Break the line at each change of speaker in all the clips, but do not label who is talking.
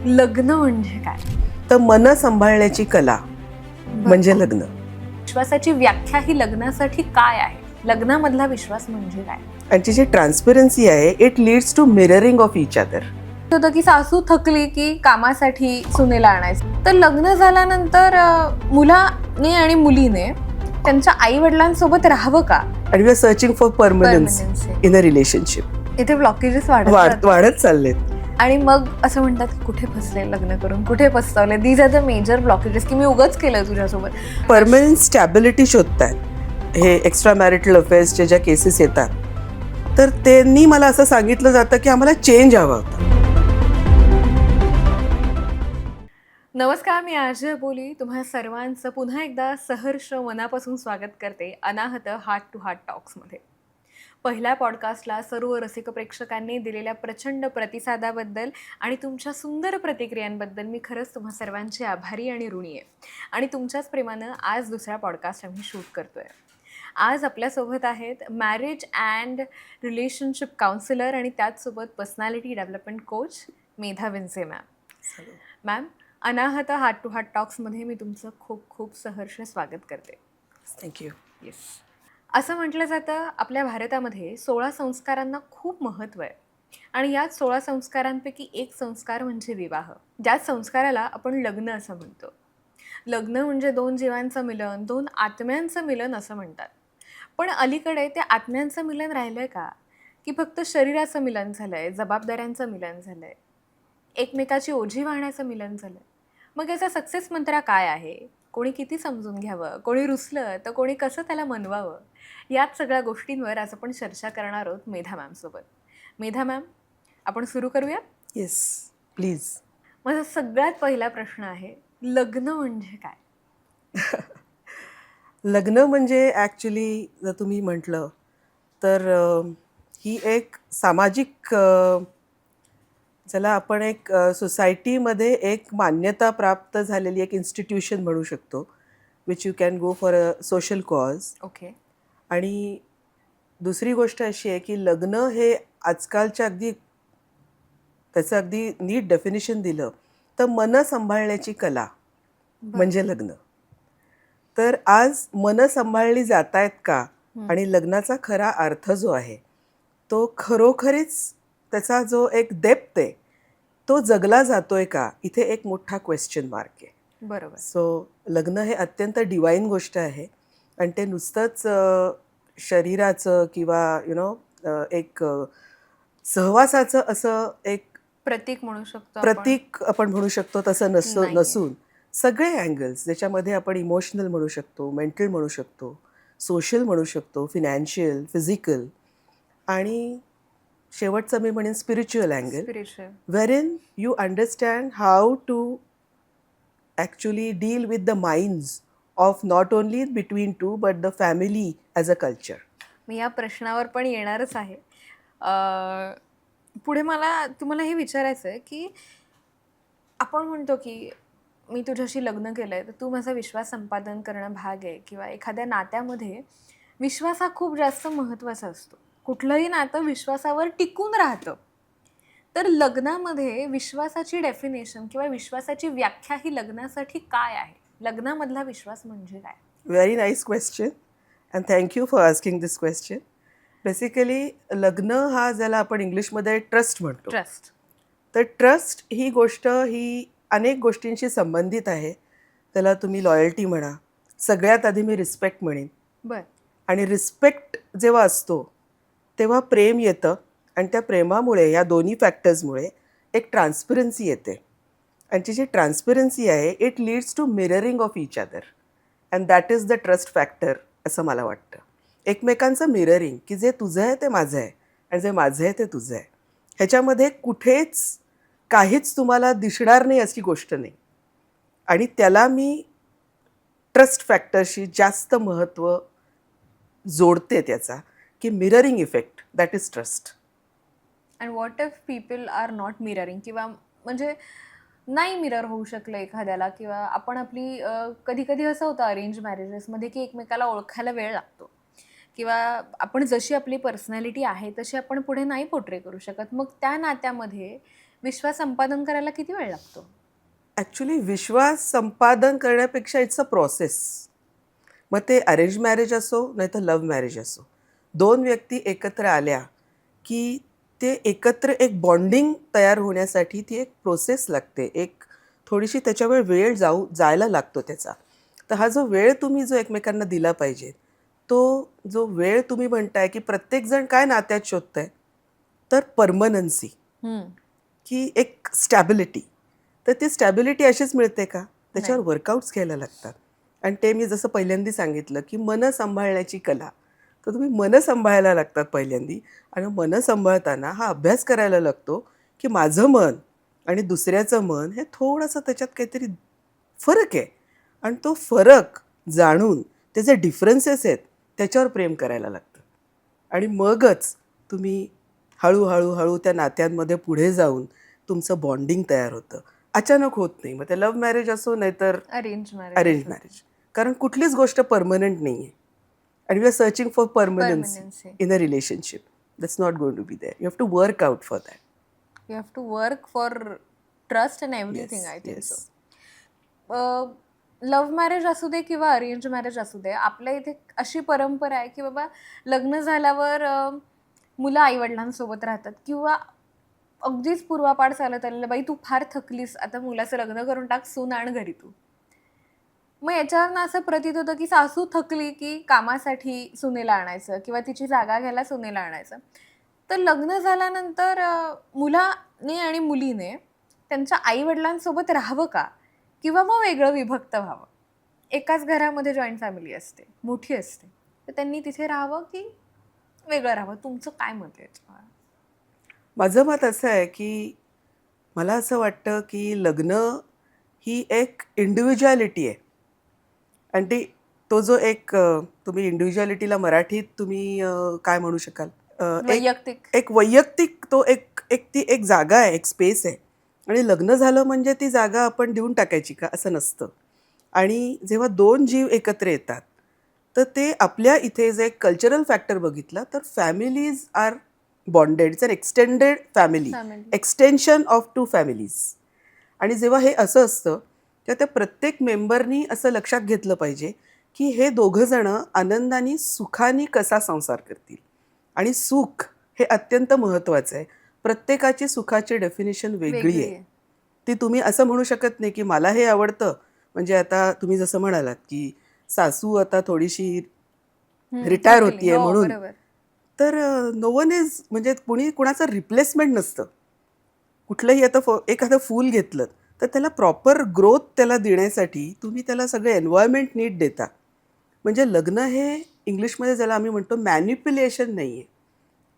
लग्न म्हणजे काय?
तर मन सांभाळण्याची कला म्हणजे लग्न.
विश्वासाची व्याख्या ही लग्नासाठी काय आहे? लग्नामधला विश्वास म्हणजे काय?
आणि जी ट्रान्सपरन्सी आहे it leads to mirroring of each other.
होतं की सासू थकली की कामासाठी सुनेला आणायचं, तर लग्न झाल्यानंतर मुलाने आणि मुलीने त्यांच्या आई वडिलांसोबत राहावं का?
आणि we are searching for permanence in a relationship.
इथे ब्लॉकेजेस वाढत
वाढत चाललेत.
आणि मग असं म्हणतात की कुठे फसले लग्न करून, कुठे पस्तावले. These are the major blockages की मी उगाच केलं तुझ्यासोबत.
परमनंट स्टॅबिलिटी शोधतायत हे एक्स्ट्रा मॅरिटल अफेअर्सच्या ज्या केसेस येतात, तर त्यांनी मला असं सांगितलं जातं की आम्हाला चेंज हवा होता.
नमस्कार, मी आरजे अबोली. तुम्हा सर्वांचं पुन्हा एकदा सहर्ष मनापासून स्वागत करते अनाहत हार्ट टू हार्ट टॉक्समध्ये. पहिल्या पॉडकास्टला सर्व रसिक प्रेक्षकांनी दिलेल्या प्रचंड प्रतिसादाबद्दल आणि तुमच्या सुंदर प्रतिक्रियांबद्दल मी खरंच तुम्हा सर्वांची आभारी आणि ऋणी आहे. आणि तुमच्याच प्रेमानं आज दुसरा पॉडकास्ट आम्ही शूट करतोय. आज आपल्यासोबत आहेत मॅरेज अँड रिलेशनशिप काउन्सिलर आणि त्याचसोबत personality development coach Medha Vinse ma'am. Ma'am, Anahat heart to heart टॉक्समध्ये मी तुमचं खूप खूप सहर्ष स्वागत करते.
थँक्यू.
येस. असं म्हटलं जातं आपल्या भारतामध्ये 16 संस्कारांना खूप महत्त्व आहे. आणि याच 16 संस्कारांपैकी एक संस्कार म्हणजे विवाह. ज्याच संस्काराला आपण लग्न असं म्हणतो. लग्न म्हणजे दोन जीवांचं मिलन, दोन आत्म्यांचं मिलन असं म्हणतात. पण अलीकडे त्या आत्म्यांचं मिलन राहिलं आहे का, की फक्त शरीराचं मिलन झालं आहे, जबाबदाऱ्यांचं मिलन झालं आहे, एकमेकाची ओझी वाहण्याचं मिलन झालं आहे. मग याचा सक्सेस मंत्रा काय आहे? कोणी किती समजून घ्यावं, कोणी रुसलं तर कोणी कसं त्याला मनवावं, याच सगळ्या गोष्टींवर आज आपण चर्चा करणार आहोत मेधा मॅमसोबत. मेधा मॅम, आपण सुरू करूया?
Yes, please.
माझा सगळ्यात पहिला प्रश्न आहे, लग्न म्हणजे काय?
लग्न म्हणजे ॲक्च्युली जर तुम्ही म्हटलं तर ही एक सामाजिक ज्याला आपण एक सोसायटीमध्ये एक मान्यता प्राप्त झालेली एक इन्स्टिट्यूशन म्हणू शकतो, which you can go for a social cause.
Okay.
आणि दुसरी गोष्ट अशी आहे की लग्न हे आजकालच्या त्याचं अगदी नीट डेफिनेशन दिलं तर मन सांभाळण्याची कला म्हणजे लग्न. तर आज मन सांभाळली जात आहेत का, आणि लग्नाचा खरा अर्थ जो आहे तो खरोखरीच त्याचा जो एक डेप्थ आहे तो जगला जातोय का, इथे एक मोठा क्वेश्चन मार्क आहे.
बरोबर.
सो लग्न हे अत्यंत डिवाईन गोष्ट आहे आणि ते नुसतंच शरीराचं किंवा एक सहवासाचं असं एक
प्रतीक म्हणू शकतो आपण.
प्रतीक आपण म्हणू शकतो तसं
नाहीये.
नसून सगळे अँगल्स ज्याच्यामध्ये आपण इमोशनल म्हणू शकतो, मेंटल म्हणू शकतो, सोशल म्हणू शकतो, फिनॅन्शियल, फिजिकल आणि शेवटचं मी म्हणेन spiritual angle,
spiritual.
wherein you understand how to actually deal with the minds of not only between two but the family as a culture.
मी या प्रश्नावर पण येणारच आहे. पुढे मला तुम्हाला हे विचारायचं आहे की आपण म्हणतो की मी तुझ्याशी लग्न केलं आहे तर तू माझा विश्वास संपादन करणं भाग आहे, किंवा एखाद्या नात्यामध्ये विश्वास हा खूप जास्त महत्त्वाचा असतो. कुठलंही नातं विश्वासावर टिकून राहतं. तर लग्नामध्ये विश्वासाची डेफिनेशन किंवा विश्वासाची व्याख्या ही लग्नासाठी काय आहे? लग्नामधला विश्वास म्हणजे काय?
Very nice question and thank you for asking this question. Basically लग्न हा ज्याला आपण इंग्लिशमध्ये ट्रस्ट म्हणतो.
ट्रस्ट.
तर ट्रस्ट ही गोष्ट ही अनेक गोष्टींशी संबंधित आहे. त्याला तुम्ही लॉयल्टी म्हणा, सगळ्यात आधी मी रिस्पेक्ट म्हणेन.
बर.
आणि रिस्पेक्ट जेव्हा असतो तेव्हा प्रेम येतं आणि त्या प्रेमामुळे या दोन्ही फॅक्टर्समुळे एक ट्रान्सपरन्सी येते. आणि जी ट्रान्सपरन्सी आहे it leads to mirroring of each other and that is the trust factor असं मला वाटतं. एकमेकांचं मिररिंग की जे तुझं आहे ते माझं आहे आणि जे माझं आहे ते तुझं आहे, ह्याच्यामध्ये कुठेच काहीच तुम्हाला दिसणार नाही अशी गोष्ट नाही. आणि त्याला मी ट्रस्ट फॅक्टरशी जास्त महत्त्व जोडते त्याचा, की mirroring effect that is trust.
And what if people are not mirroring, किंवा म्हणजे नाही मिरर होऊ शकलं एखाद्याला, किंवा आपण आपली कधी कधी असं होतं अरेंज मॅरेजेसमध्ये की एकमेकाला ओळखायला वेळ लागतो, किंवा आपण जशी आपली पर्सनॅलिटी आहे तशी आपण पुढे नाही पोर्ट्रे करू शकत. मग त्या नात्यामध्ये विश्वास संपादन करायला किती वेळ लागतो?
ॲक्च्युली विश्वास संपादन करण्यापेक्षा इट्स अ प्रोसेस. मग ते अरेंज मॅरेज असो नाही तर लव्ह मॅरेज असो, दोन व्यक्ती एकत्र आल्या की ते एकत्र एक बॉन्डिंग तयार होण्यासाठी ती एक प्रोसेस लागते. एक थोडीशी त्याच्यावर वेळ जायला लागतो त्याचा. तर हा जो वेळ तुम्ही जो एकमेकांना दिला पाहिजे, तो जो वेळ तुम्ही म्हणताय की प्रत्येकजण काय नात्यात शोधतंय, तर परमनन्सी,
हम्म.
की एक स्टॅबिलिटी. तर ती स्टॅबिलिटी अशीच मिळते का?
नाही.
त्याच्यावर वर्कआउट्स घ्यायला लागतात. आणि ते मी जसं पहिल्यांदा सांगितलं की मन सांभाळण्याची कला. तर तुम्ही मन सांभाळायला लागतात पहिल्यांदी. आणि मन सांभाळताना हा अभ्यास करायला लागतो की माझं मन आणि दुसऱ्याचं मन हे थोडंसं त्याच्यात काहीतरी फरक आहे. आणि तो फरक जाणून ते जे डिफरन्सेस आहेत त्याच्यावर प्रेम करायला लागतं. आणि मगच तुम्ही हळूहळू त्या नात्यांमध्ये पुढे जाऊन तुमचं बॉन्डिंग तयार होतं. अचानक होत नाही. मग ते लव्ह मॅरेज असो नाहीतर
अरेंज मॅरेज
अरेंज मॅरेज. कारण कुठलीच गोष्ट परमनंट नाही आहे. And we are searching for permanency
permanency.
In a relationship. That's not going to be there. You have to work out for that.
You have to work for trust and everything.
Yes,
I think
yes.
So. Love marriage असू दे किंवा arrange marriage असू दे, आपल्या इथे अशी परंपरा आहे की बाबा लग्न झाल्यावर मुलं आईवडिलांसोबत राहतात किंवा अगदीच पूर्वापार चालत आलेलं, बाई तू फार थकलीस, आता मुलाचं लग्न करून टाक, सून आण घरी तू. मग याच्यावरनं असं प्रतीत होतं की सासू थकली की कामासाठी सुनेला आणायचं किंवा तिची जागा घ्यायला सुनेला आणायचं. तर लग्न झाल्यानंतर मुलाने आणि मुलीने त्यांच्या आईवडिलांसोबत राहावं का? किंवा मग वेगळं विभक्त व्हावं? एकाच घरामध्ये जॉईंट फॅमिली असते, मोठी असते. तर त्यांनी तिथे राहावं की वेगळं राहावं? तुमचं काय मत आहे याच्यावर?
माझं मत असं आहे की मला असं वाटतं की लग्न ही एक इंडिव्हिज्युअलिटी आहे. आणि तो जो एक तुम्ही इंडिव्हिज्युअलिटीला मराठीत तुम्ही काय म्हणू शकाल? एक
वैयक्तिक.
एक वैयक्तिक तो एक एक ती एक जागा आहे, एक स्पेस आहे. आणि लग्न झालं म्हणजे ती जागा आपण देऊन टाकायची का? असं नसतं. आणि जेव्हा दोन जीव एकत्र येतात, तर ते आपल्या इथे जे कल्चरल फॅक्टर बघितला तर families are bonded. It's an extended family.
Family.
Extension of two families. आणि जेव्हा हे असं असतं तेव्हा त्या प्रत्येक मेंबरनी असं लक्षात घेतलं पाहिजे की हे दोघं जणं आनंदाने सुखाने कसा संसार करतील. आणि सुख हे अत्यंत महत्त्वाचं आहे. प्रत्येकाची सुखाची डेफिनेशन वेगळी आहे.
आहे.
ती तुम्ही असं म्हणू शकत नाही की मला हे आवडतं. म्हणजे आता तुम्ही जसं म्हणालात की सासू आता थोडीशी रिटायर
थकली.
होतीये
हो,
म्हणून.
बरोबर.
तर नो वन इज म्हणजे कुणी कुणाचं रिप्लेसमेंट नसतं. कुठलंही आता एखादं फूल घेतलं तर त्याला प्रॉपर ग्रोथ त्याला देण्यासाठी तुम्ही त्याला सगळे एन्व्हायरमेंट नीट देता. म्हणजे लग्न हे इंग्लिशमध्ये ज्याला आम्ही म्हणतो मॅनिप्युलेशन नाही आहे.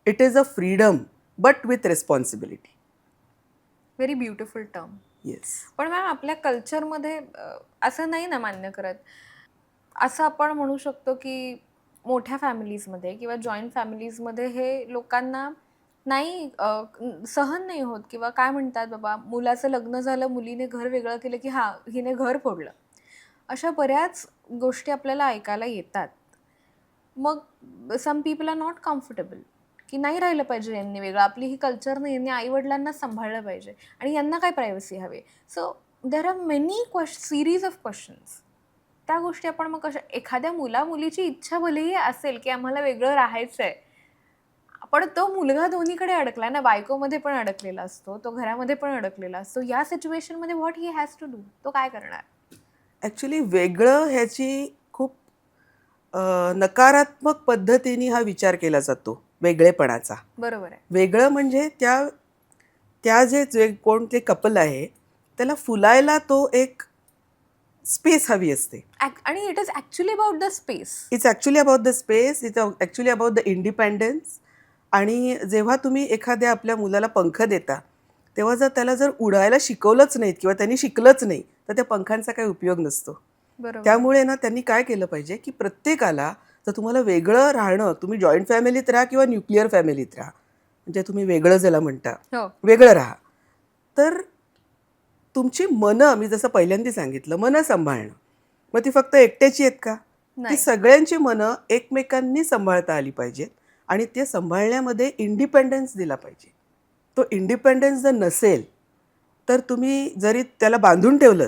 It is a freedom but with responsibility.
Very beautiful term.
Yes.
पण मॅम आपल्या कल्चरमध्ये असं नाही ना मान्य करत. असं आपण म्हणू शकतो की मोठ्या फॅमिलीजमध्ये किंवा जॉईंट फॅमिलीजमध्ये हे लोकांना नाही सहन नाही होत किंवा काय म्हणतात बाबा मुलाचं लग्न झालं, मुलीने घर वेगळं केलं की हां हिने घर फोडलं. अशा बऱ्याच गोष्टी आपल्याला ऐकायला येतात. मग some people are not comfortable की नाही राहिलं पाहिजे यांनी वेगळं, आपली ही कल्चर नाही, यांनी आईवडिलांना सांभाळलं पाहिजे आणि यांना काय प्रायव्हसी हवी. So there are many series of questions. त्या गोष्टी आपण मग कशा एखाद्या मुलीची इच्छा भलेही असेल की आम्हाला वेगळं राहायचं आहे, पण तो मुलगा दोन्हीकडे अडकला ना, बायकोमध्ये पण अडकलेला असतो, तो घरामध्ये पण अडकलेला असतो. या सिच्युएशनमध्ये what he has to do? तो काय करणार?
ॲक्च्युली वेगळं ह्याची खूप नकारात्मक पद्धतीने हा विचार केला जातो वेगळेपणाचा.
बरोबर आहे.
वेगळं म्हणजे त्या त्या जे कोण ते कपल आहे त्याला फुलायला तो एक स्पेस हवी असते.
आणि it is actually about the space.
It's actually about the space. It's actually about the independence. आणि जेव्हा तुम्ही एखाद्या आपल्या मुलाला पंख देता तेव्हा जर उडायला शिकवलंच नाहीत किंवा त्यांनी शिकलंच नाही तर त्या पंखांचा काही उपयोग नसतो.
बरोबर.
त्यामुळे ना त्यांनी काय केलं पाहिजे की प्रत्येकाला जर तुम्हाला वेगळं राहणं, तुम्ही जॉईंट फॅमिलीत राहा किंवा न्यूक्लिअर फॅमिलीत राहा, म्हणजे तुम्ही वेगळं ज्याला म्हणता
हो.
वेगळं राहा, तर तुमची मनं, मी जसं पहिल्यांदा सांगितलं, मनं सांभाळणं. मग ती फक्त एकट्याची आहेत का? ती
नाही.
सगळ्यांची मनं एकमेकांनी सांभाळता आली पाहिजेत. आणि ते सांभाळण्यामध्ये इंडिपेंडन्स दिला पाहिजे. तो इंडिपेंडन्स जर नसेल तर तुम्ही जरी त्याला बांधून ठेवलं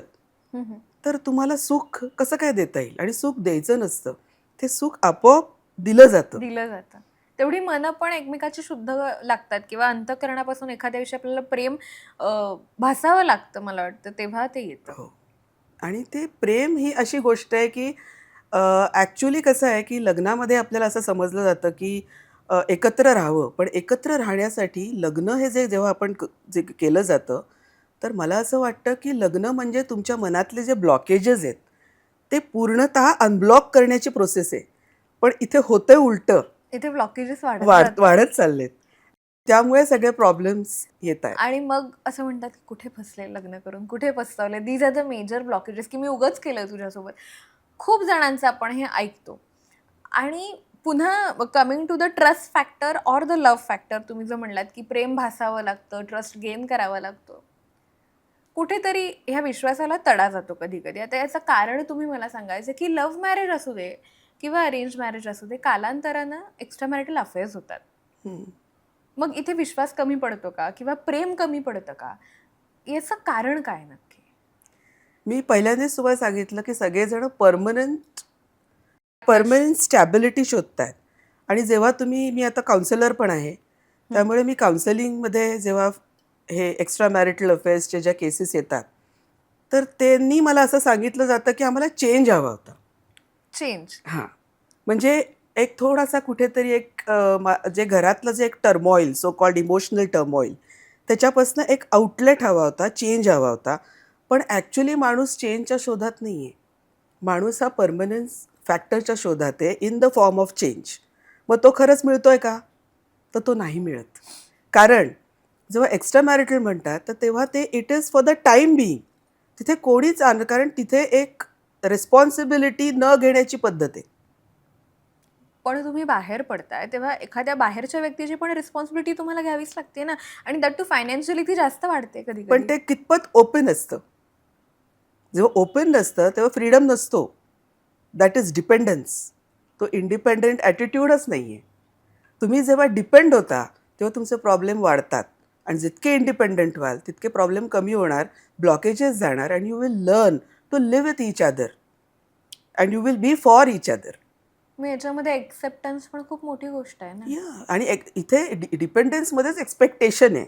हम्म.
तर तुम्हाला सुख कसं काय देता येईल? आणि सुख द्यायचं नसतं, ते सुख आपोआप दिलं जातं.
दिलं जातं. तेवढी मनं पण एकमेकाची शुद्ध लागतात किंवा अंतःकरणापासून एखाद्याविषयी आपल्याला प्रेम भासावं लागतं मला वाटतं, तेव्हा ते येतं.
हो. आणि ते प्रेम ही अशी गोष्ट आहे की ॲक्च्युली कसं आहे की लग्नामध्ये आपल्याला असं समजलं जातं की एकत्र राहावं. पण एकत्र राहण्यासाठी लग्न हे जेव्हा आपण जे केलं जातं, तर मला असं वाटतं की लग्न म्हणजे तुमच्या मनातले जे ब्लॉकेजेस आहेत, ते पूर्णतः अनब्लॉक करण्याची प्रोसेस आहे. पण इथे होतंय उलटं.
इथे ब्लॉकेजेस वाढत जातात.
वाढत चाललेत. त्यामुळे सगळे प्रॉब्लेम्स येतायत.
आणि मग असं म्हणतात की कुठे फसले लग्न करून, कुठे पस्तावले. These are the major blockages की मी उगाच केलं तुझ्यासोबत. खूप जणांचं आपण हे ऐकतो. आणि पुन्हा coming to the trust factor or the love factor, तुम्ही जो म्हणलात की प्रेम भासावं लागतं, ट्रस्ट गेन करावा लागतो. कुठेतरी ह्या विश्वासाला तडा जातो कधी-कधी. आता याचं कारण तुम्ही मला सांगायचं की लव्ह मॅरेज असू दे किंवा अरेंज मॅरेज असू दे, कालांतरानं एक्स्ट्रा मॅरिटल अफेअर्स होतात.
हं.
मग इथे विश्वास कमी पडतो का? किंवा प्रेम कमी पडतं का? याचं कारण काय नक्की?
मी पहिल्यांदाच तुम्हाला सांगितलं की सगळेजण परमनंट स्टॅबिलिटी शोधतायत. आणि जेव्हा मी आता काउन्सिलर पण आहे. त्यामुळे मी काउन्सिलिंगमध्ये जेव्हा हे एक्स्ट्रा मॅरिटल अफेअर्सच्या ज्या केसेस येतात, तर त्यांनी मला असं सांगितलं जातं की आम्हाला चेंज हवा होता.
चेंज.
हां. म्हणजे एक थोडासा कुठेतरी जे घरातलं जे एक टर्मॉईल, सो कॉल्ड इमोशनल टर्मॉईल, त्याच्यापासून एक आउटलेट हवा होता, चेंज हवा होता. पण ॲक्च्युली माणूस चेंजच्या शोधात नाही आहे. माणूस हा परमनन्स फॅक्टरच्या शोधात आहे in the form of change. मग तो खरंच मिळतोय का? तर तो नाही मिळत. कारण जेव्हा एक्स्ट्रा मॅरिटल म्हणतात, तर तेव्हा ते it is for the time being. तिथे कोणीच कारण तिथे एक रिस्पॉन्सिबिलिटी न घेण्याची पद्धत आहे.
पण तुम्ही बाहेर पडताय, तेव्हा एखाद्या बाहेरच्या व्यक्तीची पण रिस्पॉन्सिबिलिटी तुम्हाला घ्यावीच लागते ना. आणि दॅट टू फायनान्शियली ती जास्त वाढते
पण
कधी-कधी.
ते कितपत ओपन असतं. जेव्हा ओपन नसतं, तेव्हा फ्रीडम नसतो. That is dependence. तो इंडिपेंडंट ॲटिट्यूडच नाही आहे. तुम्ही जेव्हा डिपेंड होता, तेव्हा तुमचे प्रॉब्लेम वाढतात. आणि जितके इंडिपेंडंट व्हाल, तितके प्रॉब्लेम कमी होणार, ब्लॉकेजेस जाणार and you will learn to live with each other and you will be for each other.
मग याच्यामध्ये एक्सेप्टन्स पण खूप मोठी गोष्ट आहे ना.
या आणि इथे डिपेंडन्समध्येच एक्सपेक्टेशन आहे.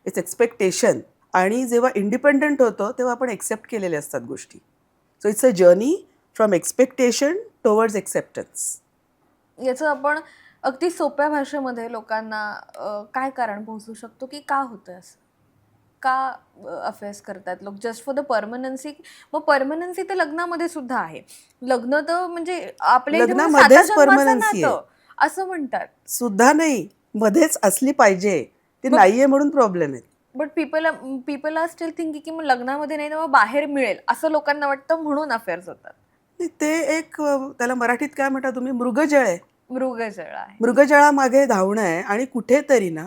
It's expectation. आणि जेव्हा इंडिपेंडंट होतो तेव्हा आपण एक्सेप्ट केलेल्या असतात गोष्टी. So it's a journey from expectation towards acceptance.
याचं आपण अगदी सोप्या भाषेमध्ये लोकांना काय कारण पोहोचू शकतो की का होतं असं? का अफेअर्स करतात लोक जस्ट फॉर द परमनन्सी? मग परमनन्सी तर लग्नामध्ये सुद्धा आहे. लग्न तर म्हणजे आपल्या इथे म्हणजे साता
लग्नामध्येच
जन्माचं
परमनन्सी आहे.
नातं असं म्हणतात.
सुद्धा नाही, मध्येच असली पाहिजे. ती
मग
नाहीये म्हणून प्रॉब्लेम आहे.
But people are still thinking की मग लग्नामध्ये नाही तर मग बाहेर मिळेल असं लोकांना वाटतं, म्हणून अफेअर्स होतात.
नाही, ते एक त्याला मराठीत काय म्हणता तुम्ही, मृगजळ आहे.
मृगजळ आहे.
मृगजळामागे धावणं आहे. आणि कुठेतरी ना,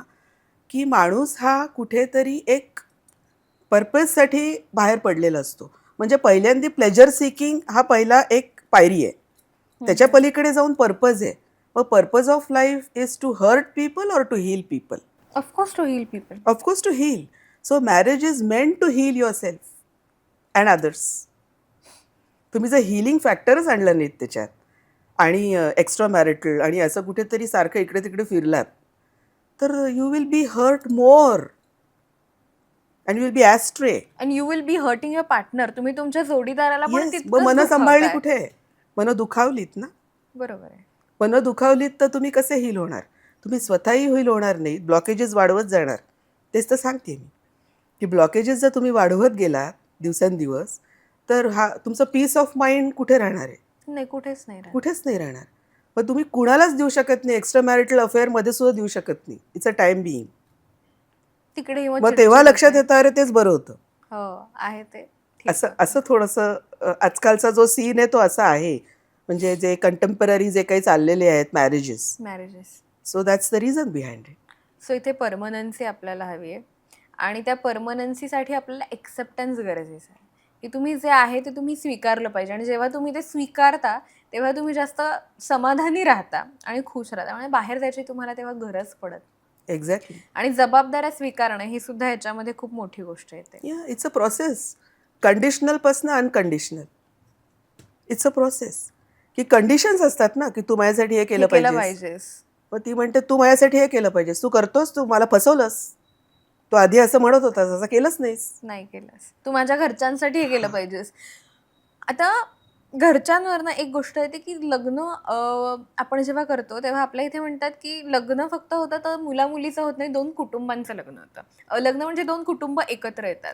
की माणूस हा कुठेतरी एक पर्पजसाठी बाहेर पडलेला असतो. म्हणजे पहिल्यांदा प्लेजर सिकिंग हा पहिला एक पायरी आहे. त्याच्या पलीकडे जाऊन पर्पज आहे. मग purpose of life is to hurt people और to heal people?
Of course to heal people.
Of course to heal. So marriage is meant to heal yourself and others. तुम्ही जर हिलिंग फॅक्टरच आणलं नाहीत त्याच्यात आणि एक्स्ट्रा मॅरिटल आणि असं कुठेतरी सारखं इकडे तिकडे फिरलात, तर you will be hurt more and you will be astray.
And you will be hurting your partner. तुम्ही तुमच्या जोडीदाराला पण
येस, मग
तितकंच
मनं सांभाळली
दुखावताय.
कुठे? मनं दुखावलीत ना.
बरोबर आहे.
मनं दुखावलीत तर तुम्ही कसे हील होणार? तुम्ही स्वतःही हील होणार नाही, ब्लॉकेजेस वाढवत जाणार. तेच तर सांगते मी, की ब्लॉकेजेस जर तुम्ही वाढवत गेलात दिवसेंदिवस, तर हा तुमचं पीस ऑफ माइंड कुठे राहणार आहे?
नाही, कुठेच नाही राहत.
कुठेच नाही राहणार. मग तुम्ही कुणालाच देऊ शकत नाही, एक्स्ट्रा मॅरिटल अफेअरमध्ये सुद्धा देऊ शकत नाही. It's a time being.
तिकडे
मग तेव्हा
चिडचिड
लक्षात
होते.
येतं, अरे तेच बरं होतं.
हो, आहे ते ठीक
असं
होतं.
असं थोडंसं आजकालचा जो सीन आहे तो असा आहे. म्हणजे जे कंटेम्पररी जे काही चाललेले आहेत marriages,
marriages.
So that's the reason behind it.
So इथे परमनन्सी आपल्याला हवी आहे. आणि त्या परमनन्सीसाठी आपल्याला एक्सेप्टन्स गरजेचं आहे, की तुम्ही जे आहे ते तुम्ही स्वीकारलं पाहिजे. आणि जेव्हा तुम्ही ते स्वीकारता, तेव्हा तुम्ही जास्त समाधानी राहता आणि खुश राहता. म्हणजे बाहेर जायची तुम्हाला तेव्हा गरज पडत.
एक्झॅक्टली.
आणि जबाबदाऱ्या स्वीकारणं ही सुद्धा ह्याच्यामध्ये खूप मोठी गोष्ट येते.
Yeah it's a process. कंडिशनलपासून अनकंडिशनल. It's a process. की कंडिशन्स असतात ना, की तू माझ्यासाठी हे
हे
केलं
केलं
पाहिजेस.
पाहिजेस.
मग ती म्हणते तू माझ्यासाठी हे केलं पाहिजेस. तू करतोस, तू मला फसवलंस. तू आधी असं म्हणत होतास, असं केलंच नाहीस.
नाही केलंस. तू माझ्या घरच्यांसाठी हे केलं पाहिजेस. आता घरच्यांवरनं एक गोष्ट येते, की लग्न आपण जेव्हा करतो तेव्हा आपल्या इथे म्हणतात, की लग्न फक्त होतं तर मुला-मुलीचं होत नाही, 2 कुटुंबांचं लग्न होतं. लग्न म्हणजे 2 कुटुंब एकत्र येतात.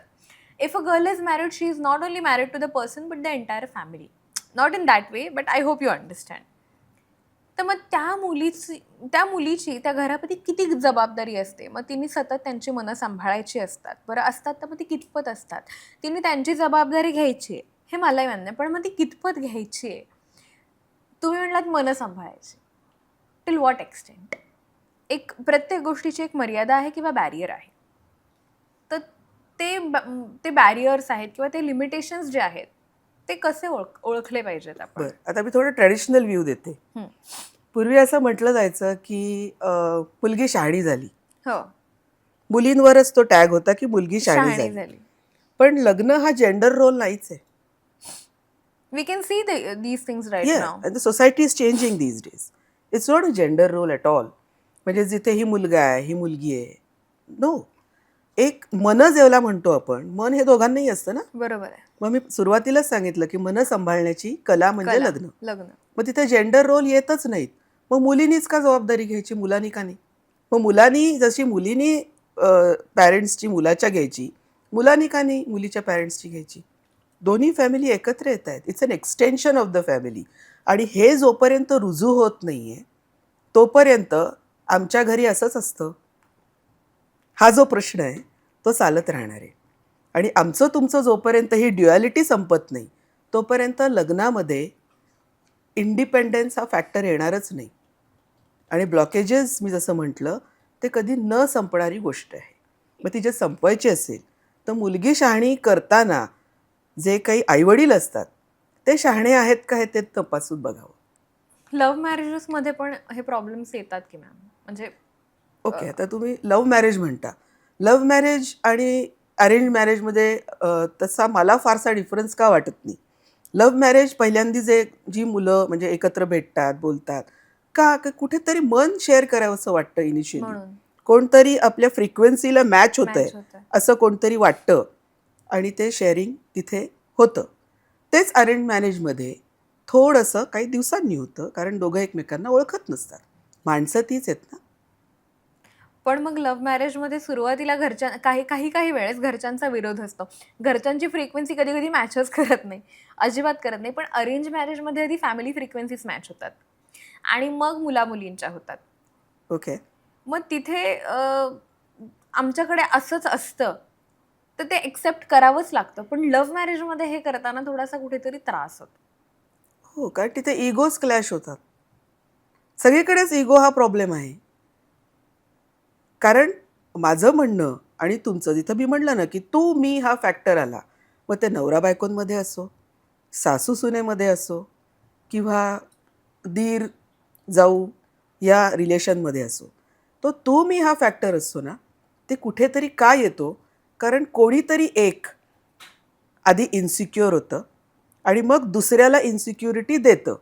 If a girl is married, she is not only married to the person but the entire family. Not in that way, but I hope you understand. तर मग त्या मुलीची त्या घराप्रती किती जबाबदारी असते. मग तिने सतत त्यांची मनं सांभाळायची असतात. बरं असतात तर मग ती कितपत असतात. तिने त्यांची जबाबदारी घ्यायची आहे, हे मलाही मान्य आहे. पण मग ती कितपत घ्यायची आहे? तुम्ही म्हणालात मनं सांभाळायची. Till what extent? एक प्रत्येक गोष्टीची एक मर्यादा आहे किंवा बॅरियर आहे. तर ते बॅरियर्स आहेत किंवा ते लिमिटेशन्स जे आहेत, ते कसे ओळखले पाहिजेत आपण?
बरं, आता मी थोडं ट्रॅडिशनल व्ह्यू देते.
हं.
पूर्वी असं म्हटलं जायचं, की मुलगी शहाणी झाली.
हो.
मुलींवरच तो टॅग होता, की मुलगी शहाणी
शहाणी
झाली.
झाली.
पण लग्न हा जेंडर रोल नाहीच आहे.
We can see these things right
Yeah,
now.
and the society is changing these days. It's not a gender role at all. म्हणजे जिथे ही मुलगा आहे, ही मुलगी आहे. नो. एक मन जेवला म्हणतो आपण, मन हे दोघांनाही असतं ना.
बरोबर आहे.
मग मी सुरुवातीलाच सांगितलं, की मन सांभाळण्याची कला म्हणजे
कला,
लग्न.
लग्न.
मग तिथे जेंडर रोल येतच नाहीत. मग मुलींनीच का जबाबदारी घ्यायची, मुलांनी का नाही? मग मुलांनी जशी मुलींनी पॅरेंट्सची मुलाच्या घ्यायची, मुलांनी का नाही मुलीच्या पॅरेंट्सची घ्यायची? दोन्ही फॅमिली एकत्र येत आहेत. It's an extension of the family. आणि हे जोपर्यंत रुजू होत नाहीये, तोपर्यंत आमच्या घरी असंच असतं. हा जो प्रश्न आहे, तो चालत राहणार आहे. आणि आमचं तुमचं जोपर्यंत ही ड्युॲलिटी संपत नाही, तोपर्यंत लग्नामध्ये इंडिपेंडन्स हा फॅक्टर येणारच नाही. आणि ब्लॉकेजेस मी जसं म्हटलं, ते कधी न संपणारी गोष्ट आहे. मग ती जर संपवायची असेल, तर मुलगी शहाणी करताना जे काही आईवडील असतात, ते शहाणे आहेत का हे ते तपासून बघावं.
लव्ह मॅरेजेसमध्ये पण हे प्रॉब्लेम्स येतात की मॅम? म्हणजे
ओके, आता तुम्ही लव्ह मॅरेज म्हणता. लव्ह मॅरेज आणि अरेंज मॅरेजमध्ये तसा मला फारसा डिफरन्स का वाटत नाही. लव्ह मॅरेज पहिल्यांदी जी मुलं म्हणजे एकत्र भेटतात, बोलतात, का कुठेतरी मन शेअर करावंसं वाटतं इनिशियली.
म्हणून
कोणतरी आपल्या फ्रिक्वेन्सीला मॅच होतंय
मॅच होतं.
असं कोणतरी वाटतं आणि ते शेअरिंग तिथे होतं. तेच अरेंज मॅरेजमध्ये थोडंसं काही दिवसांनी होतं, कारण दोघं एकमेकांना ओळखत नसतात. माणसं तीच आहेत ना.
पण मग लव्ह मॅरेजमध्ये सुरुवातीला काही वेळेस घरच्यांचा विरोध असतो. घरच्यांची फ्रिक्वेन्सी कधी-कधी मॅचच करत नाही. अजिबात करत नाही. पण अरेंज मॅरेजमध्ये आधी फॅमिली फ्रिक्वेन्सीज मॅच होतात आणि मग मुला-मुलींच्या होतात.
ओके.
मग तिथे आमच्याकडे असंच असतं, तर ते एक्सेप्ट करावंच लागतं. पण लव्ह मॅरेजमध्ये हे करताना थोडासा कुठेतरी त्रास होतो.
हो, कारण तिथे इगोज क्लॅश होतात. सगळीकडेच इगो हा प्रॉब्लेम आहे. कारण माझं म्हणणं आणि तुमचं जिथं मी म्हटलं ना, की तू, मी हा फॅक्टर आला. मग ते नवरा-बायकोंमध्ये असो, सासू-सुनेमध्ये असो किंवा दीर-जाऊ या रिलेशनमध्ये असो. तो तू, मी हा फॅक्टर असतो ना, ते कुठेतरी का येतो? कारण कोणीतरी एक आधी इन्सिक्युअर होतं आणि मग दुसऱ्याला इन्सिक्युरिटी देतं.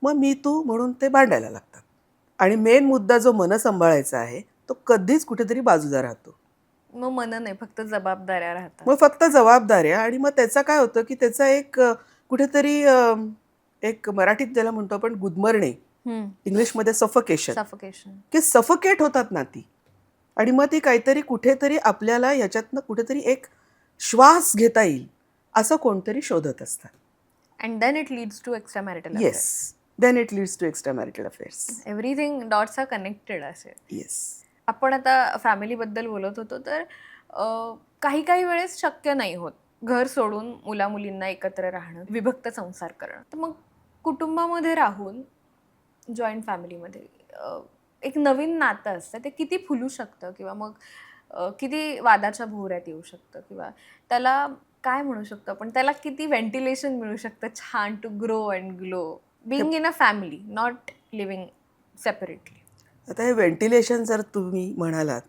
मग मी तू म्हणून ते भांडायला लागतात. आणि मेन मुद्दा जो मन सांभाळायचा आहे, तो कधीच कुठेतरी बाजूला राहतो.
मग मनं नाही, फक्त जबाबदाऱ्या राहतात.
मग फक्त जबाबदाऱ्या आणि मग त्याचा काय होतं, की त्याचा एक कुठेतरी एक मराठीत ज्याला म्हणतो आपण गुदमरणे, इंग्लिशमध्ये सफोकेशन,
सफोकेशन.
की सफोकेट होतात नाती. आणि मग ती काहीतरी कुठेतरी आपल्याला याच्यातनं कुठेतरी एक श्वास घेता येईल असं कोणतरी शोधत असतात.
And then it leads to extra marital affair.
Yes, then it leads to extra marital affairs.
Everything dots are connected असे.
येस.
आपण आता फॅमिलीबद्दल बोलत होतो, तर काही वेळेस शक्य नाही होत घर सोडून मुला-मुलींना एकत्र राहणं, विभक्त संसार करणं. तर मग कुटुंबामध्ये राहून जॉईंट फॅमिलीमध्ये एक नवीन नातं असतं, ते किती फुलू शकतं किंवा मग किती वादाच्या भोवऱ्यात येऊ शकतं किंवा त्याला काय म्हणू शकतो आपण, त्याला किती व्हेंटिलेशन मिळू शकतं छान to grow and glow being in a family, not living separately.
आता हे व्हेंटिलेशन जर तुम्ही म्हणालात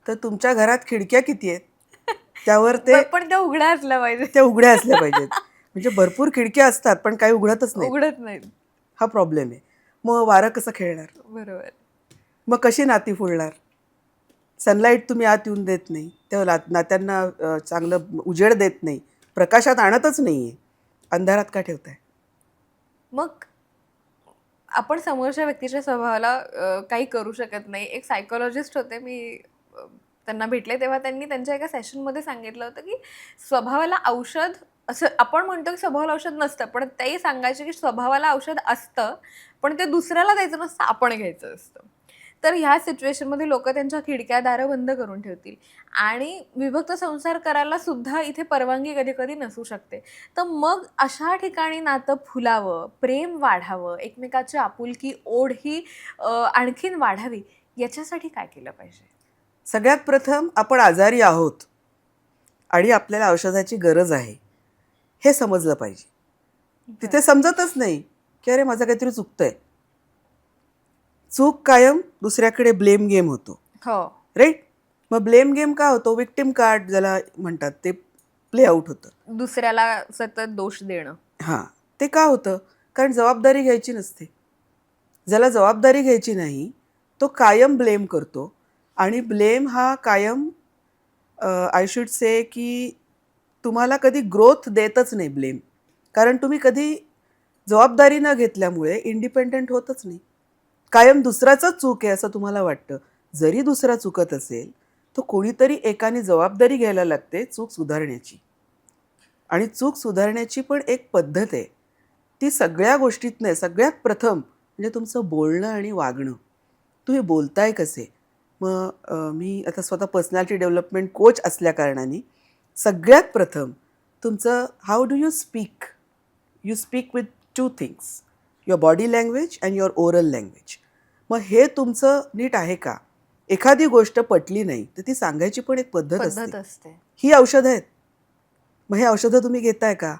तर तुमच्या घरात खिडक्या किती आहेत त्यावर ते
पण त्या उघड्या असल्या पाहिजे.
त्या उघड्या असल्या पाहिजेत. म्हणजे भरपूर खिडक्या असतात पण काही उघडतच नाहीत.
उघडत नाहीत.
हा प्रॉब्लेम आहे. मग वारं कसं खेळणार?
बरोबर.
मग कशी नाती फुलणार? सनलाईट तुम्ही आत येऊन देत नाही, त्या नात्यांना चांगलं उजेड देत नाही, प्रकाशात आणतच नाही आहे, अंधारात का ठेवताय?
मग आपण समोरच्या व्यक्तीच्या स्वभावाला काही करू शकत नाही. एक सायकोलॉजिस्ट होते, मी त्यांना भेटले तेव्हा त्यांनी त्यांच्या एका सेशनमध्ये सांगितलं होतं, की स्वभावाला औषध असं आपण म्हणतो, की स्वभावाला औषध नसतं. पण तेही सांगायचे, की स्वभावाला औषध असतं, पण ते दुसऱ्याला द्यायचं नसतं, आपण घ्यायचं असतं. तर ह्या सिच्युएशनमध्ये लोकं त्यांच्या खिडक्या, दारं बंद करून ठेवतील आणि विभक्त संसार करायला सुद्धा इथे परवानगी कधी-कधी नसू शकते. तर मग अशा ठिकाणी नातं फुलावं, प्रेम वाढावं, एकमेकाची आपुलकी, ओढ ही आणखीन वाढावी, याच्यासाठी काय केलं पाहिजे?
सगळ्यात प्रथम आपण आजारी आहोत आणि आपल्याला औषधाची गरज आहे हे समजलं पाहिजे. तिथे समजतच नाही की अरे माझं काहीतरी चुकतंय. चूक कायम दुसऱ्याकडे ब्लेम गेम होतो,
हो.
राईट? मग ब्लेम गेम का होतो? विक्टिम कार्ड ज्याला म्हणतात ते प्ले आउट होतं.
दुसऱ्याला सतत दोष देणं.
हां, ते का होतं? कारण जबाबदारी घ्यायची नसते. ज्याला जबाबदारी घ्यायची नाही, तो कायम ब्लेम करतो आणि ब्लेम हा कायम आय शुड से की तुम्हाला कधी ग्रोथ देतच नाही ब्लेम. कारण तुम्ही कधी जबाबदारी न घेतल्यामुळे इंडिपेंडंट होतच नाही. कायम दुसराचाच चूक आहे असं तुम्हाला वाटतं. जरी दुसरा चुकत असेल, तर कोणीतरी एकाने जबाबदारी घ्यायला लागते चूक सुधारण्याची. आणि चूक सुधारण्याची पण एक पद्धत आहे. ती सगळ्या गोष्टीत नाही, सगळ्यात प्रथम म्हणजे तुमचं बोलणं आणि वागणं. तुम्ही बोलताय कसे? मग मी आता स्वतः पर्सनॅलिटी डेव्हलपमेंट कोच असल्याकारणाने सगळ्यात प्रथम तुमचं how do you speak? You speak with two things, your body language and your oral language. मग हे तुमचं नीट आहे का? एखादी गोष्ट पटली नाही तर ती सांगायची पण एक पद्धत
पद्धत
असते.
असते.
ही औषधं आहेत. मग हे औषधं तुम्ही घेताय का?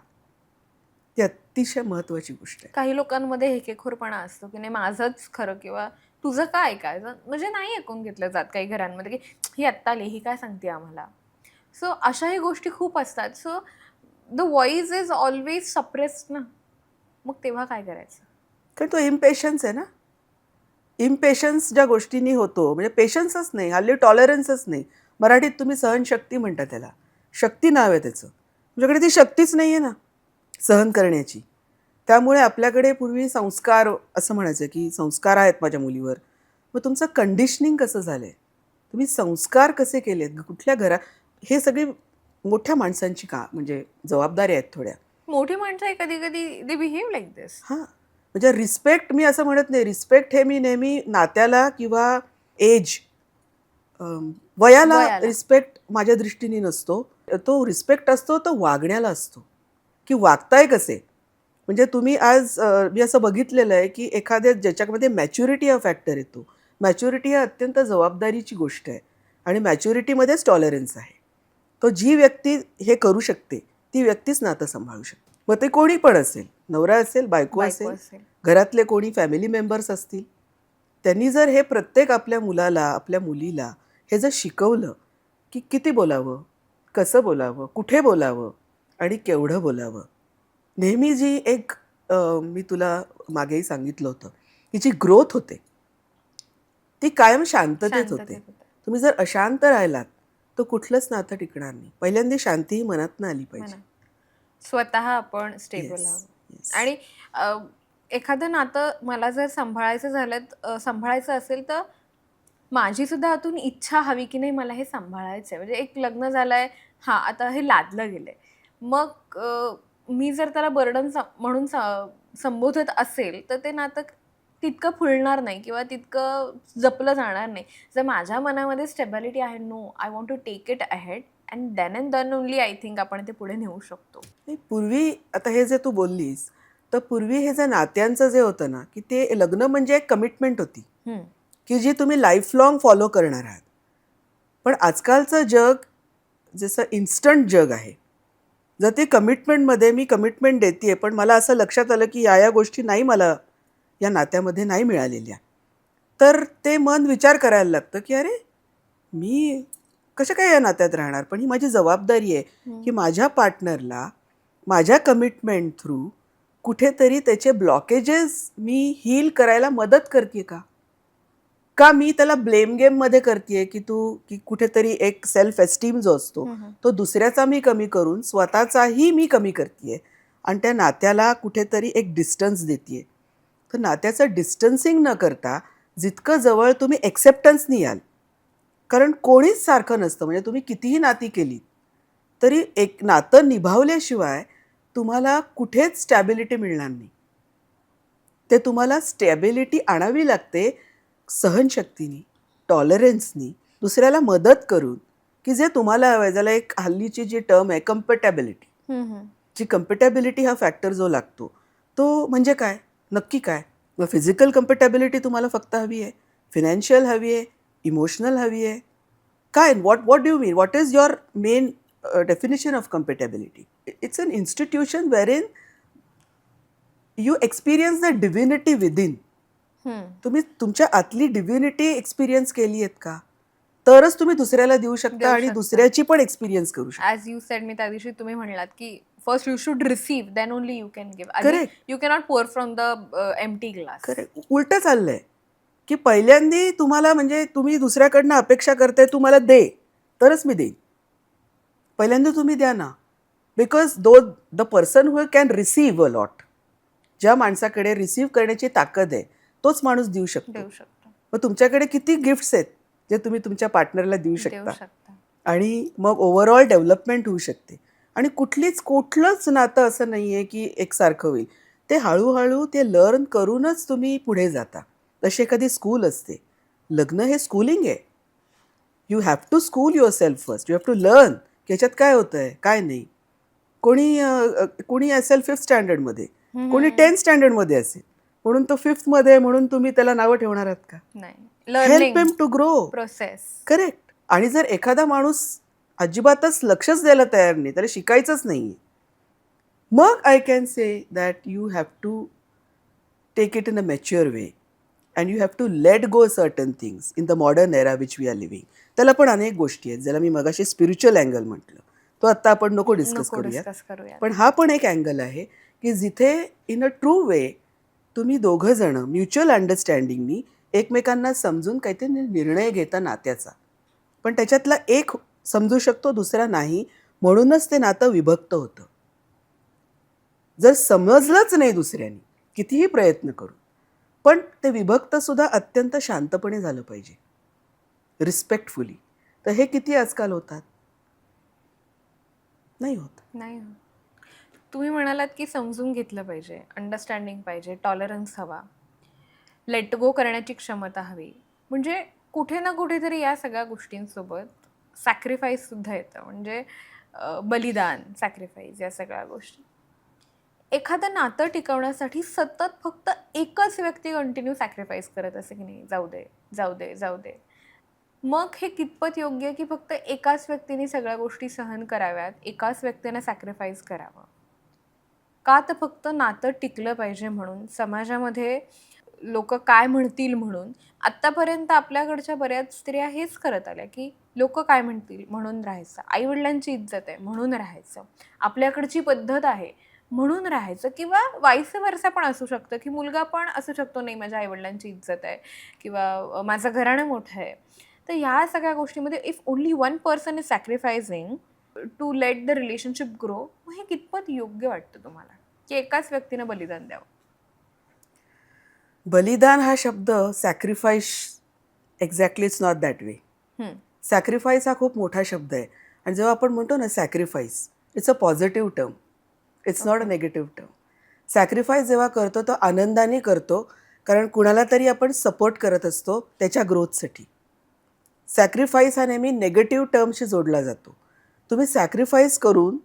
ती अतिशय महत्त्वाची गोष्ट आहे.
काही लोकांमध्ये हेकेखोरपणा असतो, की नाही माझंच खरं किंवा तुझं काय ऐकायचं? म्हणजे नाही ऐकून घेतलं जात काही घरांमध्ये, की ही आत्ता आली, ही काय सांगते आम्हाला? सो अशाही गोष्टी खूप असतात. So the voice is always suppressed ना. मग तेव्हा काय करायचं?
कारण तो इम्पेशन्स आहे ना. इम्पेशन्स ज्या गोष्टींनी होतो, म्हणजे पेशन्सच नाही, हल्ली टॉलरन्सच नाही. मराठीत तुम्ही सहनशक्ती म्हणता त्याला. शक्ती नाव आहे त्याचं. तुमच्याकडे ती शक्तीच नाही आहे ना सहन करण्याची. त्यामुळे आपल्याकडे पूर्वी संस्कार असं म्हणायचं की संस्कार आहेत माझ्या मुलीवर. मग तुमचं कंडिशनिंग कसं झालं आहे? तुम्ही संस्कार कसे केलेत? कुठल्या घरात? हे सगळी मोठ्या माणसांची म्हणजे जबाबदारी आहेत थोड्या.
मोठी माणसं कधी-कधी दे बिहेव लाइक दिस.
हां, म्हणजे रिस्पेक्ट मी असं म्हणत नाही. रिस्पेक्ट हे मी नेहमी नात्याला किंवा एज वयाला
वयाला.
रिस्पेक्ट माझ्या दृष्टीने नसतो. तो रिस्पेक्ट असतो तो वागण्याला असतो, की वागताय कसे? म्हणजे तुम्ही आज मी असं बघितलेलं आहे, की एखाद्या ज्याच्यामध्ये मॅच्युरिटी हा फॅक्टर येतो. मॅच्युरिटी हा अत्यंत जबाबदारीची गोष्ट आहे आणि मॅच्युरिटीमध्येच टॉलरन्स आहे. तो जी व्यक्ती हे करू शकते, ती व्यक्तीच नातं सांभाळू शकते. मग ते कोणी पण असेल, नवरा असेल, बायको
बायको
असेल,
असेल.
घरातले कोणी फॅमिली मेंबर्स असतील. त्यांनी जर हे प्रत्येक आपल्या मुलाला, आपल्या मुलीला हे जर शिकवलं, की किती बोलावं, कसं बोलावं, कुठे बोलावं आणि केवढं बोलावं. नेहमी जी एक मी तुला मागेही सांगितलं होतं, की जी ग्रोथ होते, ती कायम शांततेत होते.
शांततेत होतं.
तुम्ही जर अशांत राहिलात, तर कुठलंच नातं टिकणार नाही. पहिल्यांदा शांती ही मनातनं आली पाहिजे.
म्हणा. स्वतः आपण स्टेबल
येस,
आहोत.
येस.
आणि एखादं नातं मला जर सांभाळायचं झालं सांभाळायचं असेल तर माझी सुद्धा आतून इच्छा हवी, की नाही मला हे सांभाळायचं आहे. म्हणजे एक लग्न झालंय, हां, आता हे लादलं गेलंय. मग मी जर त्याला बर्डन म्हणून संबोधत असेल, तर ते नातं तितकं फुलणार नाही किंवा तितकं जपलं जाणार नाही. जर माझ्या मनामध्ये स्टेबिलिटी आहे, no I want to take it ahead and then only I think आपण ते पुढे नेऊ शकतो.
नाही, पूर्वी आता हे जे तू बोललीस, तर पूर्वी हे जे नात्यांचं जे होतं ना, की ते लग्न म्हणजे एक कमिटमेंट होती,
हं.
की जी तुम्ही लाईफ लाँग फॉलो करणार आहात. पण आजकालचं जग जसं इन्स्टंट जग आहे. जर ते कमिटमेंटमध्ये मी कमिटमेंट देते पण मला असं लक्षात आलं, की या गोष्टी नाही मला या नात्यामध्ये नाही मिळालेल्या. तर ते मन विचार करायला लागतं की अरे मी कशा काय या नात्यात राहणार, पण ही माझी जबाबदारी आहे की माझ्या पार्टनरला माझ्या कमिटमेंट थ्रू कुठेतरी त्याचे ब्लॉकेजेस मी हील करायला मदत करते का मी त्याला ब्लेम गेममध्ये करते की कुठेतरी एक सेल्फ एस्टीम जो असतो तो दुसऱ्याचा मी कमी करून स्वतःचाही मी कमी करते आणि त्या नात्याला कुठेतरी एक डिस्टन्स देते. तर नात्याचं डिस्टन्सिंग न करता जितकं जवळ तुम्ही एक्सेप्टन्सनी याल, कारण कोणीच सारखं नसतं. म्हणजे तुम्ही कितीही नाती केली तरी एक नातं निभावल्याशिवाय तुम्हाला कुठेच स्टॅबिलिटी मिळणार नाही. ते तुम्हाला स्टॅबिलिटी आणावी लागते सहनशक्तीनी, टॉलरन्सनी, दुसऱ्याला मदत करून, की जे तुम्हाला हवं आहे. ज्याला एक हल्लीची जी टर्म आहे कम्पॅटॅबिलिटी, जी कम्पॅटॅबिलिटी हा फॅक्टर जो लागतो तो म्हणजे काय, नक्की काय? मग फिजिकल कम्पॅटॅबिलिटी तुम्हाला फक्त हवी आहे, फिनान्शियल हवी आहे, इमोशनल हवी आहे, काय? What do you mean? What is your main definition of compatibility? It's an institution where you experience the divinity within. तुम्ही तुमच्या आतली डिव्हिनिटी एक्सपिरियन्स केली आहेत का, तरच तुम्ही दुसऱ्याला देऊ शकता आणि दुसऱ्याची पण एक्सपिरियन्स करू शकता.
ॲज यू सेड, मी त्या दिवशी तुम्ही म्हणलात की first you should receive, then only you can give.
Correct.
You cannot pour from the empty glass.
खरं उलटं चाललंय की पहिल्यांदा तुम्हाला म्हणजे तुम्ही दुसऱ्याकडनं अपेक्षा करताय तू मला दे तरच मी देईन. पहिल्यांदा तुम्ही द्या ना, because the person who can receive a lot, ज्या माणसाकडे रिसीव्ह करण्याची ताकद आहे तोच माणूस देऊ शकतो.
देऊ शकतो.
मग तुमच्याकडे किती गिफ्ट्स आहेत जे तुम्ही तुमच्या पार्टनरला देऊ शकता आणि मग ओव्हरऑल डेव्हलपमेंट होऊ शकते. आणि कुठलंच नातं असं नाही आहे की एकसारखं होईल. ते हळूहळू ते लर्न करूनच तुम्ही पुढे जाता. तशी एखादी स्कूल असते, लग्न हे स्कूलिंग आहे. You have to school yourself first. You have to learn की ह्याच्यात काय होतं आहे काय नाही. कोणी असेल 5th स्टँडर्डमध्ये, कोणी 10th स्टँडर्डमध्ये असेल, म्हणून तो 5th मध्ये म्हणून तुम्ही त्याला नावं ठेवणार आहात का?
नाही.
Help him to grow.
Process.
Correct. आणि जर एखादा माणूस अजिबातच लक्षच द्यायला तयार नाही, त्याला शिकायचंच नाही, मग I can say that you have to take it in a mature way and you have to let go certain things in the modern era which we are living. त्याला पण अनेक गोष्टी आहेत, ज्याला मी मगाशी स्पिरिच्युअल अँगल म्हटलं, तो आत्ता आपण नको डिस्कस करूया. पण हा पण एक अँगल आहे की जिथे इन अ ट्रू वे तुम्ही दोघं जण म्युच्युअल अंडरस्टँडिंगनी एकमेकांना समजून काहीतरी निर्णय घेता नात्याचा, पण त्याच्यातला एक समजू शकतो दुसरा नाही, म्हणूनच ते नातं विभक्त होतं. जर समजलंच नाही दुसऱ्याने कितीही प्रयत्न करू, पण ते विभक्त सुद्धा अत्यंत शांतपणे झालं पाहिजे, रिस्पेक्टफुली. तर हे किती आजकाल होतात? नाही होत.
नाही. तुम्ही म्हणालात की समजून घेतलं पाहिजे, अंडरस्टँडिंग पाहिजे, टॉलरन्स हवा, लेट गो करण्याची क्षमता हवी. म्हणजे कुठे ना कुठेतरी या सगळ्या गोष्टींसोबत सॅक्रिफाईससुद्धा येतं. म्हणजे बलिदान, सॅक्रिफाईस, या सगळ्या गोष्टी. एखादं नातं टिकवण्यासाठी सतत फक्त एकच व्यक्ती कंटिन्यू सॅक्रिफाईस करत असे की नाही, जाऊ दे जाऊ दे जाऊ दे, मग हे कितपत योग्य आहे की फक्त एकाच व्यक्तीने सगळ्या गोष्टी सहन कराव्यात, एकाच व्यक्तीने सॅक्रिफाईस करावं? का तर फक्त नातं टिकलं पाहिजे म्हणून, समाजामध्ये लोक काय म्हणतील म्हणून. आत्तापर्यंत आपल्याकडच्या बऱ्याच स्त्रिया हेच करत आल्या की लोक काय म्हणतील म्हणून राहायचं, आईवडिलांची इज्जत आहे म्हणून राहायचं, आपल्याकडची पद्धत आहे म्हणून राहायचं, किंवा वाईस वर्सा पण असू शकतं की मुलगा पण असू शकतो, नाही माझ्या आईवडिलांची इज्जत आहे किंवा माझं घराणं मोठं आहे. तर ह्या सगळ्या गोष्टीमध्ये if only one person is sacrificing to let the relationship grow, मग हे कितपत योग्य वाटतं तुम्हाला की एकाच व्यक्तीनं बलिदान द्यावं?
बलिदान हा शब्द, sacrifice exactly it's not that way. Sacrifice हा खूप मोठा शब्द आहे. आणि जेव्हा आपण म्हणतो ना sacrifice, it's a positive term, it's not a negative term. Sacrifice जेव्हा करतो तो आनंदाने करतो, कारण कुणाला तरी आपण सपोर्ट करत असतो त्याच्या ग्रोथसाठी. सॅक्रिफाईस हा नेहमी नेगेटिव्ह टर्मशी जोडला जातो. तुम्ही सॅक्रिफाईस करून,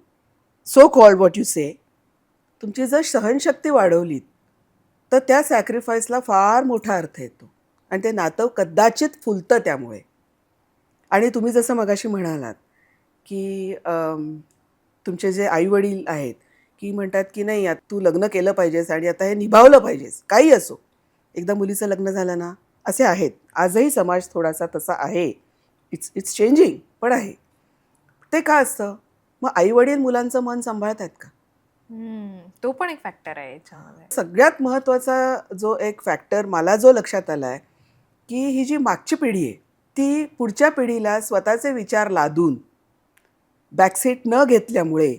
सो कॉल्ड व्हॉट यू से, तुमची जर सहनशक्ती वाढवलीत तर त्या सॅक्रिफाईसला फार मोठा अर्थ येतो आणि ते नातं कदाचित फुलतं त्यामुळे. आणि तुम्ही जसं मगाशी म्हणालात की तुमचे जे आईवडील आहेत की म्हणतात की नाही आता तू लग्न केलं पाहिजेस आणि आता हे निभावलं पाहिजेस, काही असो. एकदा मुलीचं लग्न झालं ना, असे आहेत. आजही समाज थोडासा तसा आहे. इट्स चेंजिंग, पण आहे. ते का असतं? मग आईवडील मुलांचं मन सांभाळत आहेत का?
तो पण एक फॅक्टर आहे याच्यामध्ये.
सगळ्यात महत्त्वाचा जो एक फॅक्टर मला जो लक्षात आला आहे, की ही जी मागची पिढी आहे, ती पुढच्या पिढीला स्वतःचे विचार लादून बॅकसीट न घेतल्यामुळे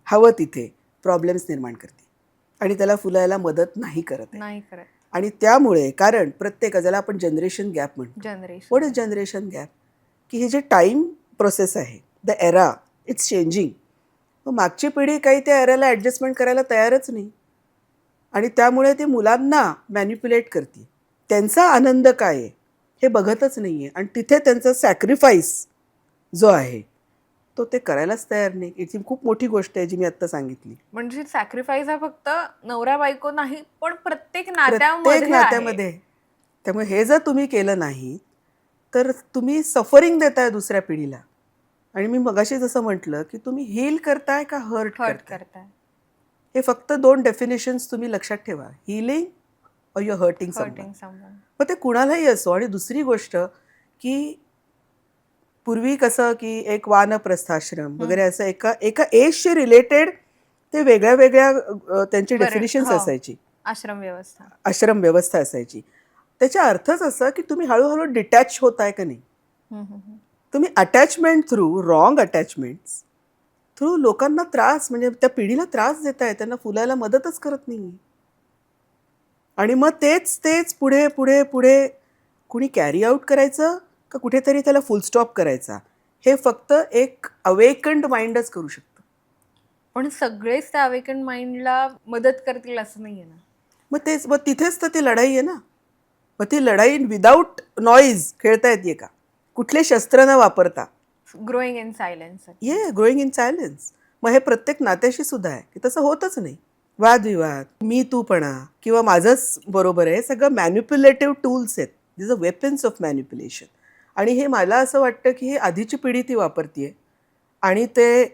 हवं तिथे प्रॉब्लेम्स निर्माण करते आणि त्याला फुलायला मदत नाही करत आहे.
नाही करत.
आणि त्यामुळे कारण ज्याला आपण जनरेशन गॅप म्हणतो.
Generation.
What is generation gap? की हे जे टाईम प्रोसेस आहे, द एरा इट्स चेंजिंग. मग मागची पिढी काही त्या एराला ॲडजस्टमेंट करायला तयारच नाही आणि त्यामुळे ती मुलांना मॅनिप्युलेट करते. त्यांचा आनंद काय आहे हे बघतच नाही आहे आणि तिथे त्यांचा सॅक्रिफाईस जो आहे तो ते करायलाच तयार नाही. याची खूप मोठी गोष्ट आहे जी मी आत्ता सांगितली.
म्हणजे सॅक्रिफाईस हा फक्त नवरा बायको नाही, पण प्रत्येक
प्रत्येक
नात्यामध्ये आहे.
नात्यामध्ये. त्यामुळे हे जर तुम्ही केलं नाही तर तुम्ही सफरिंग देताय दुसऱ्या पिढीला. आणि मी मगाशी जसं म्हटलं की तुम्ही हील करताय का हर्ट
हर्ट
करताय?
करताय.
हे फक्त 2 डेफिनेशन्स तुम्ही लक्षात ठेवा. Healing or you hurting someone.
Hurting someone.
मग ते कुणालाही असो. आणि दुसरी गोष्ट की पूर्वी कसं की एक वानप्रस्थाश्रम वगैरे असं एका एका एजशी रिलेटेड ते वेगळ्या वेगळ्या त्यांची डेफिनेशन्स
हो.
असायची.
आश्रम व्यवस्था.
आश्रम व्यवस्था असायची. त्याचा अर्थच असा की तुम्ही हळूहळू डिटॅच होताय का नाही. तुम्ही attachment through wrong attachments through लोकांना त्रास म्हणजे त्या पिढीला त्रास देताय. त्यांना फुलायला मदतच करत नाही. आणि मग तेच तेच पुढे पुढे पुढे कुणी कॅरी आऊट करायचं का कुठेतरी त्याला फुल स्टॉप करायचा हे फक्त एक अवेकंड माइंडच करू शकतं.
पण सगळेच त्या अवेकन माइंडला मदत करतील असं नाहीये ना.
मग तिथेच तर ती लढाई आहे ना. मग ती लढाई विदाऊट नॉईज खेळता येते का? कुठले शस्त्र न वापरता.
Growing in silence.
Growing in silence. मग हे प्रत्येक नात्याशी सुद्धा आहे की तसं होतच नाही. वादविवाद, मी तूपणा किंवा माझंच बरोबर आहे, हे सगळं मॅन्युप्युलेटिव्ह टूल्स आहेत. These a weapons of manipulation. आणि हे मला असं वाटतं की हे आधीची पिढी ती वापरतीये आणि ते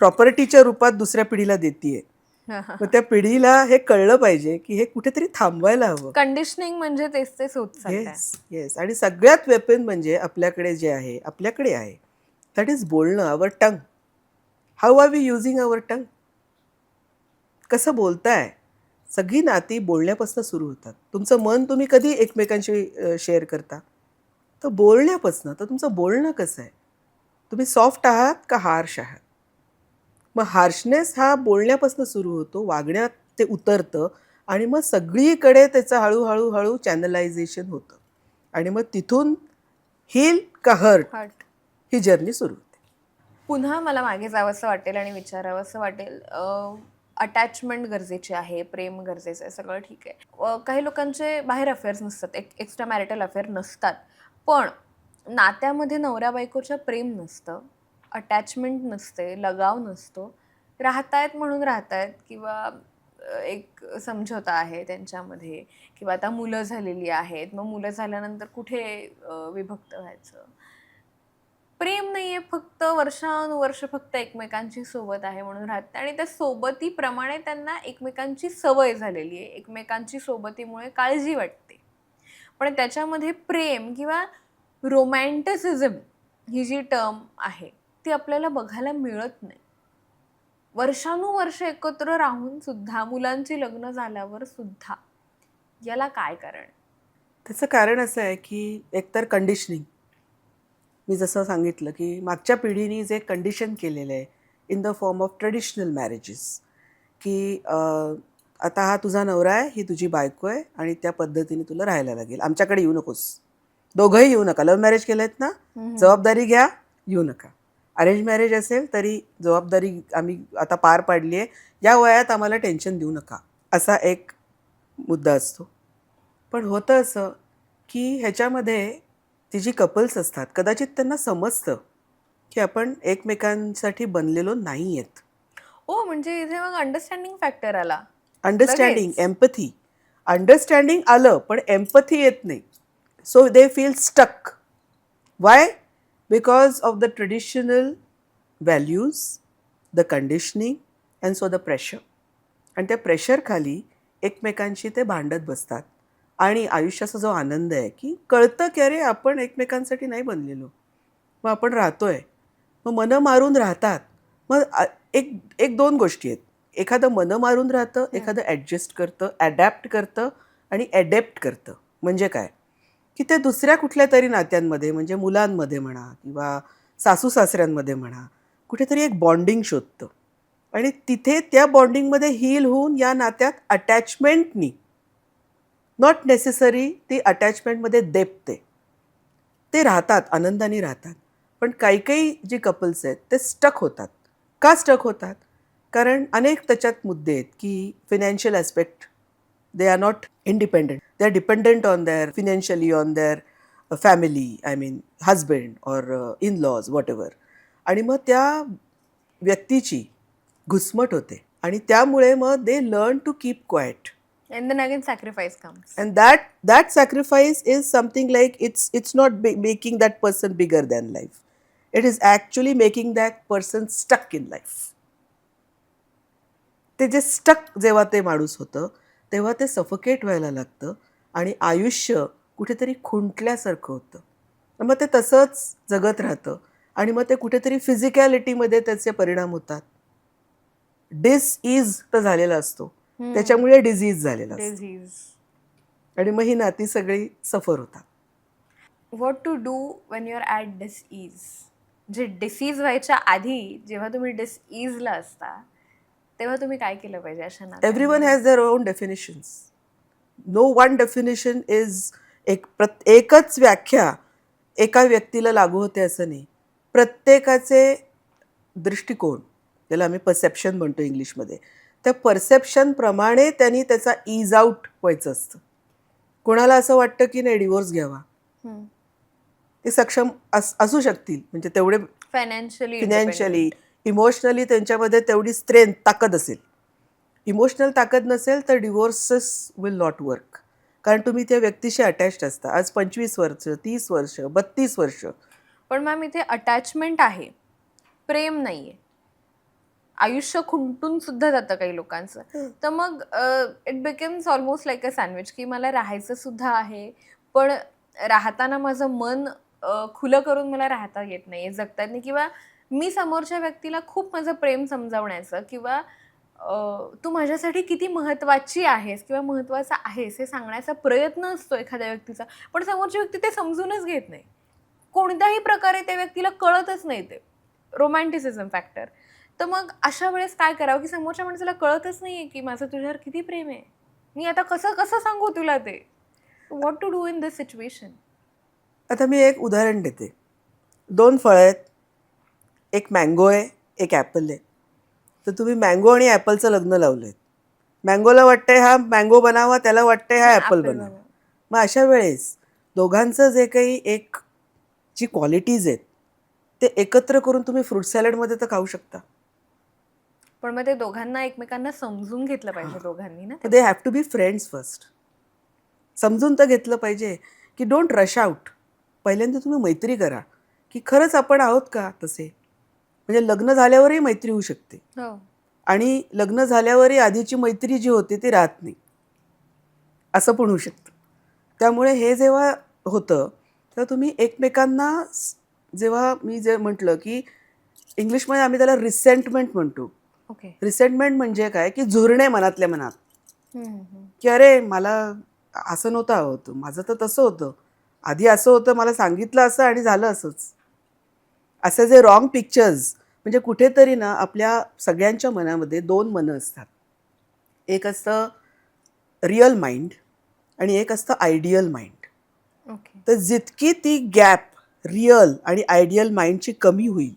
प्रॉपर्टीच्या रूपात दुसऱ्या पिढीला देतीये. मग त्या पिढीला हे कळलं पाहिजे की हे कुठेतरी थांबवायला हवं.
कंडिशनिंग म्हणजे तेच होत चाललंय.
येस. आणि सगळ्यात वेपन म्हणजे आपल्याकडे जे आहे दॅट इज बोलणं. Our tongue. How are we using our tongue? कसं बोलताय? सगळी नाती बोलण्यापासून सुरू होतात. तुमचं मन तुम्ही कधी एकमेकांशी शेअर करता? तर बोलण्यापासून. तर तुमचं बोलणं कसं आहे? तुम्ही सॉफ्ट आहात का हार्श आहात? मग हार्शनेस हा बोलण्यापासून सुरू होतो, वागण्यात ते उतरतं आणि मग सगळीकडे त्याचं हळूहळू चॅनलायझेशन होतं. आणि मग तिथून हील का हर्ट ही जर्नी सुरू होते.
पुन्हा मला मागे जावंसं वाटेल आणि विचारावंसं वाटेल. अटॅचमेंट गरजेची आहे, प्रेम गरजेचं आहे, सगळं ठीक आहे. काही लोकांचे बाहेर अफेअर्स नसतात, एक्स्ट्रा मॅरिटल अफेअर नसतात, पण नात्यामध्ये नवऱ्या बायकोच्या प्रेम नसतं, अटॅचमेंट नसते, लगाव नसतो, राहतायत म्हणून राहतायत किंवा एक समझोता आहे त्यांच्यामध्ये किंवा आता मुलं झालेली आहेत, मग मुलं झाल्यानंतर कुठे विभक्त व्हायचं. प्रेम नाहीये, फक्त वर्षानुवर्ष फक्त एकमेकांची सोबत आहे म्हणून राहते आणि त्या सोबतीप्रमाणे त्यांना एकमेकांची सवय झालेली आहे, एकमेकांची सोबतीमुळे काळजी वाटते. पण त्याच्यामध्ये प्रेम किंवा रोमॅन्टिसिझम ही जी टर्म आहे ती आपल्याला बघायला मिळत नाही. वर्षानुवर्ष एकत्र राहून सुद्धा, मुलांची लग्न झाल्यावर सुद्धा. याला काय कारण?
त्याचं कारण असं आहे की एकतर कंडिशनिंग. मी जसं सांगितलं की मागच्या पिढीने जे कंडिशन केलेलं आहे in the form of traditional marriages की आता हा तुझा नवरा आहे, ही तुझी बायको आहे आणि त्या पद्धतीने तुला राहायला लागेल. आमच्याकडे येऊ नकोस. दोघंही येऊ नका. लव्ह मॅरेज केलं आहेत ना, जबाबदारी घ्या, येऊ नका. अरेंज मॅरेज असेल तरी जबाबदारी आम्ही आता पार पाडली आहे, या वयात आम्हाला टेन्शन देऊ नका, असा एक मुद्दा असतो. पण होतं असं की ह्याच्यामध्ये ती जी कपल्स असतात कदाचित त्यांना समजतं की आपण एकमेकांसाठी बनलेलो नाही आहेत.
म्हणजे इथे मग अंडरस्टँडिंग फॅक्टर आला.
Understanding, empathy. अंडरस्टँडिंग आलं पण एम्पथी येत नाही. So they feel stuck. Why? Because of the traditional values, the conditioning and so the pressure. आणि त्या प्रेशरखाली एकमेकांशी ते भांडत बसतात आणि आयुष्याचा जो आनंद आहे की कळतं की अरे आपण एकमेकांसाठी नाही बनलेलो, मग आपण राहतोय, मग मनं मारून राहतात. मग एक एक दोन गोष्टी आहेत. एखादं मनं मारून राहतं, एखादं ॲडजस्ट करतं, ॲडॅप्ट करतं आणि ॲडेप्ट करतं. म्हणजे काय, की ते दुसऱ्या कुठल्या तरी नात्यांमध्ये म्हणजे मुलांमध्ये म्हणा किंवा सासू सासऱ्यांमध्ये म्हणा कुठेतरी एक बॉन्डिंग शोधतं आणि तिथे त्या बॉन्डिंगमध्ये हील होऊन या नात्यात अटॅचमेंटनी, नॉट नेसेसरी ती अटॅचमेंटमध्ये देपते, ते राहतात, आनंदाने राहतात. पण काही काही जी कपल्स आहेत ते स्टक होतात. का स्टक होतात? कारण अनेक त्याच्यात मुद्दे आहेत की financial aspect, they are not independent, they are dependent on their financially on their family, I mean husband or in laws whatever. आणि मग त्या व्यक्तीची घुसमट होते आणि त्यामुळे मग they learn to keep quiet.
And then again sacrifice comes.
And that sacrifice is something like it's not making that person bigger than life. It is actually making that person stuck in life. ते जे stuck जेव्हा ते माणूस होतं तेव्हा ते suffocate व्हायला लागतं आणि आयुष्य कुठेतरी खुंटल्यासारखं होतं. मग ते तसंच जगत राहतं आणि मग ते कुठेतरी फिजिकॅलिटीमध्ये त्याचे परिणाम होतात. डिसइज तर झालेला असतो, त्याच्यामुळे डिझीज झालेला असतो
डिझीज.
आणि मग ही नाती सगळी सफर होतात.
What to do when you're at disease. जे डिसीज व्हायच्या आधी जेव्हा तुम्ही डिसईजला असता तेव्हा तुम्ही काय केलं पाहिजे अशा
एव्हरीवन
नात्यांमध्ये?
Has their own definitions. No one definition is एकच व्याख्या एका व्यक्तीला लागू होते असं नाही. प्रत्येकाचे दृष्टिकोन, त्याला आम्ही परसेप्शन म्हणतो इंग्लिशमध्ये, त्या परसेप्शनप्रमाणे त्यांनी त्याचा ईज आऊट व्हायचं असतं. कोणाला असं वाटतं की नाही डिवोर्स घ्यावा, ते सक्षम असू शकतील म्हणजे तेवढे
फायनान्शियली
फिनॅन्शियली, इमोशनली त्यांच्यामध्ये तेवढी स्ट्रेंथ, ताकद असेल. इमोशनल ताकद नसेल तर डिवोर्सेस विल नॉट वर्क. कारण तुम्ही त्या व्यक्तीशी अटॅच्ड असता. आज 25 वर्ष, 30 वर्ष, 32 वर्ष.
पण मॅम इथे अटॅचमेंट आहे, प्रेम नाहीये. आयुष्य खुंटून सुद्धा जातं काही लोकांचं. तर मग it becomes almost like a sandwich की मला राहायचं सुद्धा आहे, पण राहताना माझं मन खुलं करून मला राहता येत नाही, जगता येत नाही, किंवा मी समोरच्या व्यक्तीला खूप माझं प्रेम समजावण्याचं किंवा तू माझ्यासाठी किती महत्त्वाची आहेस किंवा महत्त्वाचा आहेस हे सांगण्याचा प्रयत्न असतो एखाद्या व्यक्तीचा, पण समोरची व्यक्ती ते समजूनच घेत नाही. कोणत्याही प्रकारे त्या व्यक्तीला कळतच नाही ते रोमॅन्टिसिझम फॅक्टर. तर मग अशा वेळेस काय करावं की समोरच्या माणसाला कळतच नाहीये की माझं तुझ्यावर किती प्रेम आहे, मी आता कसं कसं सांगू तुला ते. What to do in this situation?
आता मी एक उदाहरण देते. 2 फळं आहेत. एक मँगो आहे, एक ॲपल आहे. तर तुम्ही मँगो आणि ॲपलचं लग्न लावलं आहे. मँगोला वाटतंय हा मँगो बनावा, त्याला वाटतंय हा ॲपल बनावा. मग अशा वेळेस दोघांचं जे काही एक जी क्वालिटीज आहेत ते एकत्र करून तुम्ही फ्रूट सॅलडमध्ये तर खाऊ शकता.
पण मग ते दोघांना एकमेकांना समजून घेतलं पाहिजे दोघांनी ना.
They have to be friends first. समजून तर घेतलं पाहिजे की डोंट रश आउट. पहिल्यांदा तुम्ही मैत्री करा की खरंच आपण आहोत का तसे. म्हणजे लग्न झाल्यावरही मैत्री होऊ शकते
हो.
आणि लग्न झाल्यावरही आधीची मैत्री जी होती ती राहत नाही, असं पण होऊ शकतं. त्यामुळे हे जेव्हा होतं तेव्हा तुम्ही एकमेकांना जेव्हा मी जे म्हटलं की इंग्लिशमध्ये आम्ही त्याला रिसेंटमेंट म्हणतो.
ओके.
रिसेंटमेंट म्हणजे काय की झुरणे मनातल्या मनात की अरे मला असं नव्हतं हवं होतं, माझं तर तसं होतं, आधी असं होतं, मला सांगितलं असं आणि झालं असंच. असे जे रॉंग पिक्चर्स, म्हणजे कुठेतरी ना आपल्या सगळ्यांच्या मनामध्ये 2 मनं असतात. एक असतं रिअल माइंड आणि एक असतं आयडियल माइंड.
ओके.
तर जितकी ती गॅप रिअल आणि आयडियल माइंडची कमी होईल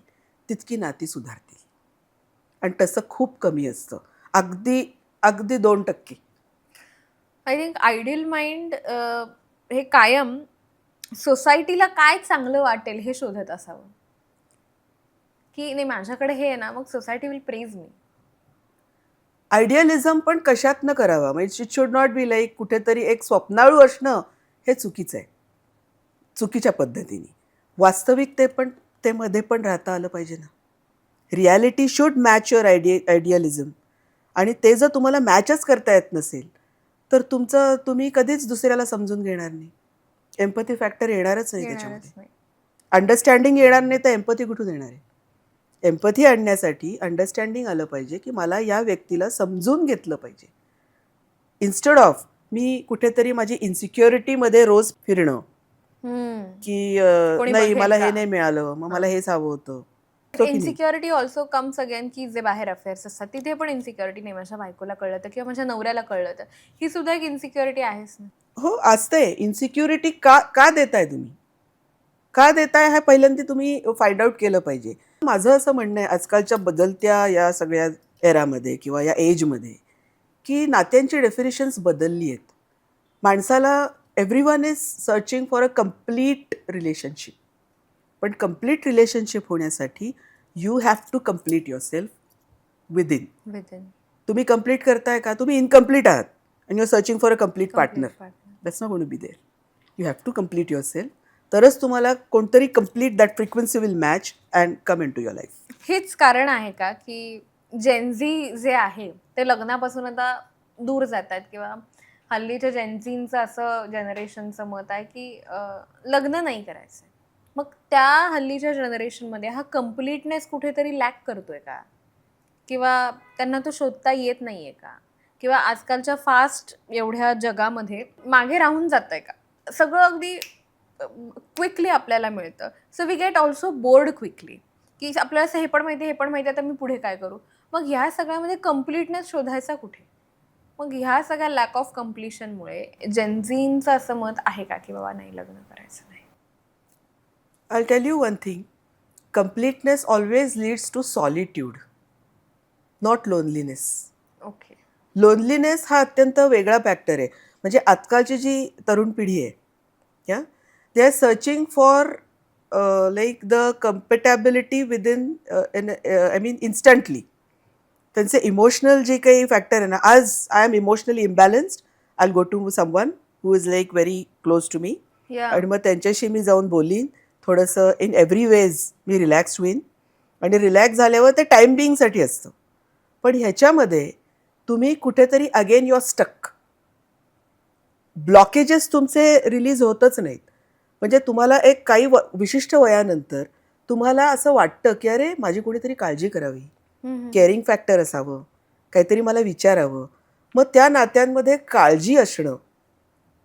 तितकी नाती सुधारतील. आणि तसं खूप कमी असतं, अगदी अगदी 2%.
आय थिंक आयडियल माइंड हे कायम सोसायटीला काय चांगलं वाटेल हे शोधत असावं, की नाही माझ्याकडे हे आहे ना मग सोसायटी विल प्रेज मी.
आयडियलिझम पण कशातनं करावा, म्हणजे it should not be like कुठेतरी एक स्वप्नाळू असणं हे चुकीचं आहे, चुकीच्या पद्धतीने. ते मध्ये पण राहता आलं पाहिजे ना. Reality should match your idealism. आणि ते जर तुम्हाला मॅचच करता येत नसेल तर तुम्ही कधीच दुसऱ्याला समजून घेणार नाही. एम्पथी फॅक्टर येणारच नाही त्याच्यामध्ये.
येणारच नाही.
अंडरस्टँडिंग येणार नाही तर एम्पथी कुठून येणार आहे? एम्पथी आणण्यासाठी अंडरस्टँडिंग आलं पाहिजे की मला या व्यक्तीला समजून घेतलं पाहिजे. इन्स्टेड ऑफ मी कुठेतरी माझी इन्सिक्युरिटीमध्ये रोज फिरणं की
कोणी
नाही
बघेल
मला हे
का?
नाही मिळालं, मग मला हेच हवं होतं. तो की नाही?
इन्सिक्युरिटी ऑल्सो कम्स अगेन, की जे बाहेर अफेअर्स असतात तिथे पण इन्सिक्युरिटी, नाही माझ्या बायकोला कळलं तर किंवा माझ्या नवऱ्याला कळलं तर, ही सुद्धा एक इन्सिक्युरिटी आहेच ना.
हो असते. इन्सिक्युरिटी का का देताय तुम्ही? का देताय हे पहिल्यांदा तुम्ही फाइंड आउट केलं पाहिजे. माझं असं म्हणणं आहे आजकालच्या बदलत्या या सगळ्या एरामध्ये किंवा या एजमध्ये की नात्यांची डेफिनेशन्स बदलली आहेत. माणसाला everyone is searching for a complete relationship. पण कम्प्लीट रिलेशनशिप होण्यासाठी you have to complete yourself within.
Within
तुम्ही कम्प्लीट करताय का? तुम्ही इनकम्प्लीट आहात and you are searching for a complete partner. That's not going to be there. You have to complete yourself. तरच तुम्हाला कोणतरी complete that frequency will match and come into your life.
हेच कारण आहे का, की Gen Z जे आहे ते लग्नापासून आता दूर जात आहेत, किंवा हल्लीच्या जेनझींचं असं जनरेशनचं मत आहे की लग्न नाही करायचं. मग त्या हल्लीच्या जनरेशनमध्ये हा कम्प्लीटनेस कुठेतरी लॅक करतोय का, किंवा त्यांना तो शोधता येत नाहीये का, किंवा आजकालच्या फास्ट एवढ्या जगामध्ये मागे राहून जात आहे का? सगळं अगदी क्विकली आपल्याला मिळतं, so we get also bored quickly, की आपल्याला असं हे पण माहिती आहे, हे पण माहिती आहे, आता मी पुढे काय करू? मग ह्या सगळ्यामध्ये कम्प्लीटनेस शोधायचा कुठे? मग ह्या सगळ्या लॅक ऑफ कम्प्लिशनमुळे जेनझींचं असं मत आहे का, की बाबा नाही लग्न करायचं नाही?
I tell you one thing. Completeness always leads to solitude, not loneliness.
Okay.
Loneliness हा अत्यंत वेगळा फॅक्टर आहे. म्हणजे आजकालची जी तरुण पिढी आहे, yeah they are searching for like the compatibility within I mean instantly. त्यांचे इमोशनल जे काही फॅक्टर आहे ना, आज I am emotionally imbalanced, I go to someone who is like very close to me,
yeah
आणि मग त्यांच्याशी मी जाऊन बोलीन थोडंसं. इन एव्हरी वेज मी रिलॅक्स होईन, आणि रिलॅक्स झाल्यावर ते टाईम बिईंगसाठी असतं. पण ह्याच्यामध्ये तुम्ही कुठेतरी again you are stuck. Blockages तुमचे रिलीज होतच नाहीत. म्हणजे तुम्हाला एक काही विशिष्ट वयानंतर तुम्हाला असं वाटतं की अरे माझी कोणीतरी काळजी करावी, केअरिंग फॅक्टर असावं, काहीतरी मला विचारावं. मग त्या नात्यांमध्ये काळजी असणं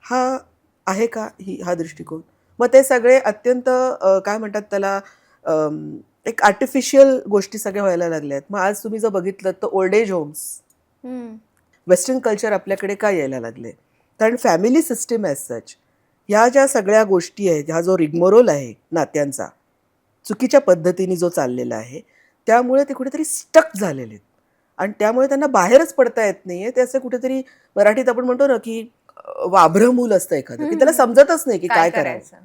हा आहे का हा दृष्टिकोन? मग ते सगळे अत्यंत काय म्हणतात त्याला, एक आर्टिफिशियल गोष्टी सगळ्या व्हायला लागल्या आहेत. मग आज तुम्ही जर बघितलं तर old age homes, western culture आपल्याकडे का यायला लागले? कारण फॅमिली सिस्टीम ॲज सच, ह्या ज्या सगळ्या गोष्टी आहेत, हा जो रिगमोरोल आहे नात्यांचा चुकीच्या पद्धतीने जो चाललेला आहे, त्यामुळे ते कुठेतरी स्टक झालेले आहेत. आणि त्यामुळे त्यांना बाहेरच पडता येत नाही आहे. ते असं कुठेतरी, मराठीत आपण म्हणतो ना की वाभ्र मूल असतं एखादं, की त्याला समजतच नाही की काय करावं.